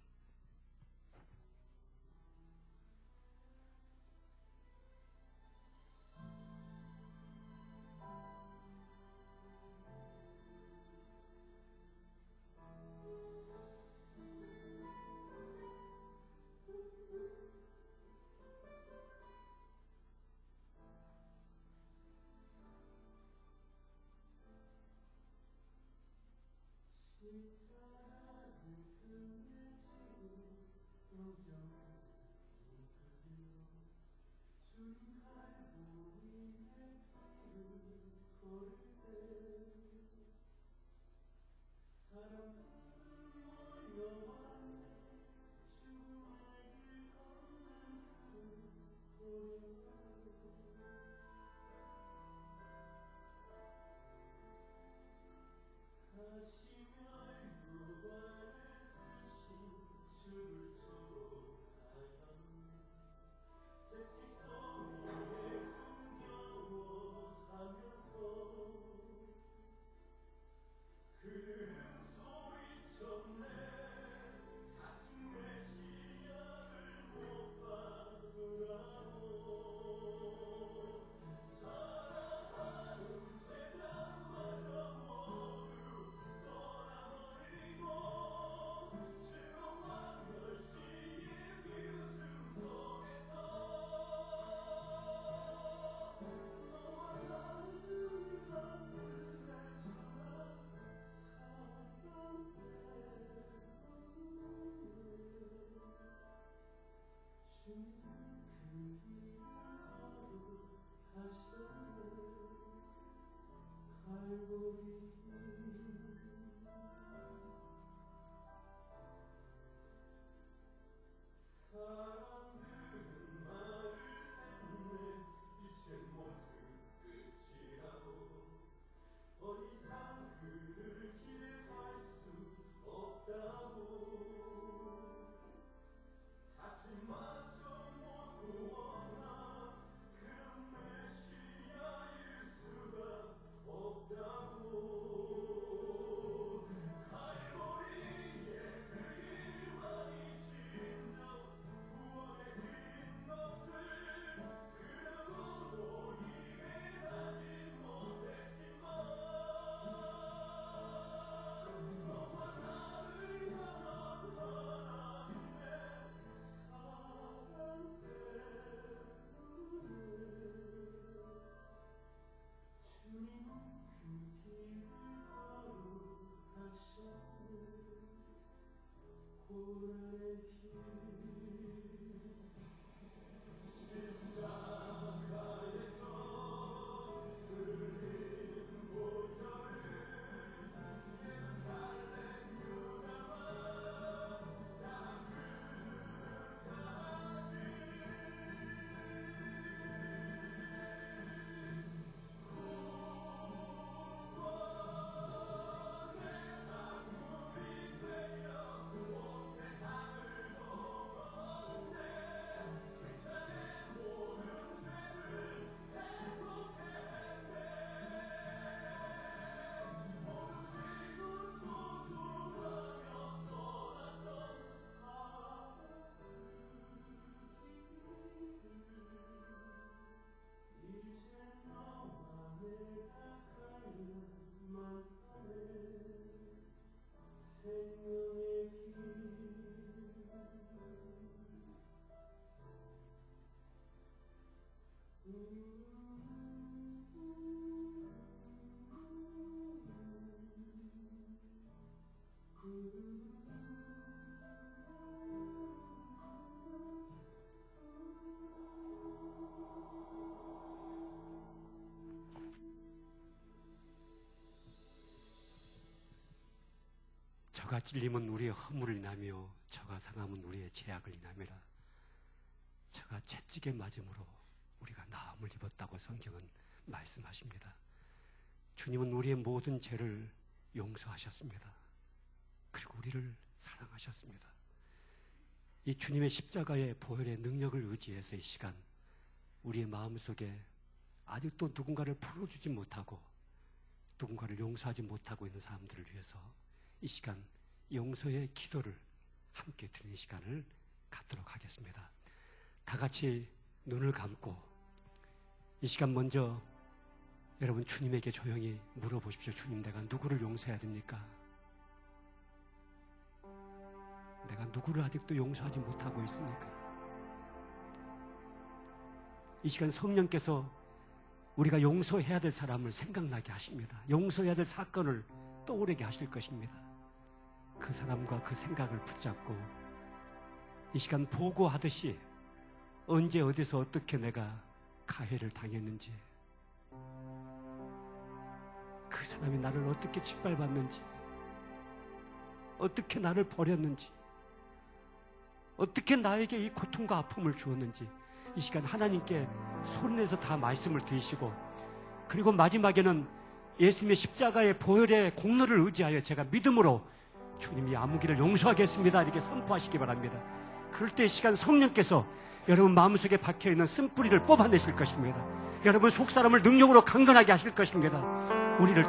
Speaker 5: 저가 찔림은 우리의 허물을 인하며 저가 상함은 우리의 죄악을 인함이라. 저가 채찍에 맞음으로 우리가 나음을 입었다고 성경은 말씀하십니다. 주님은 우리의 모든 죄를 용서하셨습니다. 그리고 우리를 사랑하셨습니다. 이 주님의 십자가의 보혈의 능력을 의지해서 이 시간 우리의 마음속에 아직도 누군가를 풀어주지 못하고 누군가를 용서하지 못하고 있는 사람들을 위해서 이 시간 용서의 기도를 함께 드리는 시간을 갖도록 하겠습니다. 다 같이 눈을 감고 이 시간 먼저 여러분 주님에게 조용히 물어보십시오. 주님, 내가 누구를 용서해야 됩니까? 내가 누구를 아직도 용서하지 못하고 있습니까? 이 시간 성령께서 우리가 용서해야 될 사람을 생각나게 하십니다. 용서해야 될 사건을 떠오르게 하실 것입니다. 그 사람과 그 생각을 붙잡고 이 시간 보고하듯이 언제 어디서 어떻게 내가 가해를 당했는지, 그 사람이 나를 어떻게 짓밟았는지, 어떻게 나를 버렸는지, 어떻게 나에게 이 고통과 아픔을 주었는지 이 시간 하나님께 소리내서 다 말씀을 드리시고, 그리고 마지막에는 예수님의 십자가의 보혈의 공로를 의지하여 제가 믿음으로 주님이 아무기를 용서하겠습니다 이렇게 선포하시기 바랍니다. 그럴 때 이 시간 성령께서 여러분 마음속에 박혀있는 쓴뿌리를 뽑아내실 것입니다. 여러분 속사람을 능력으로 강건하게 하실 것입니다. 우리를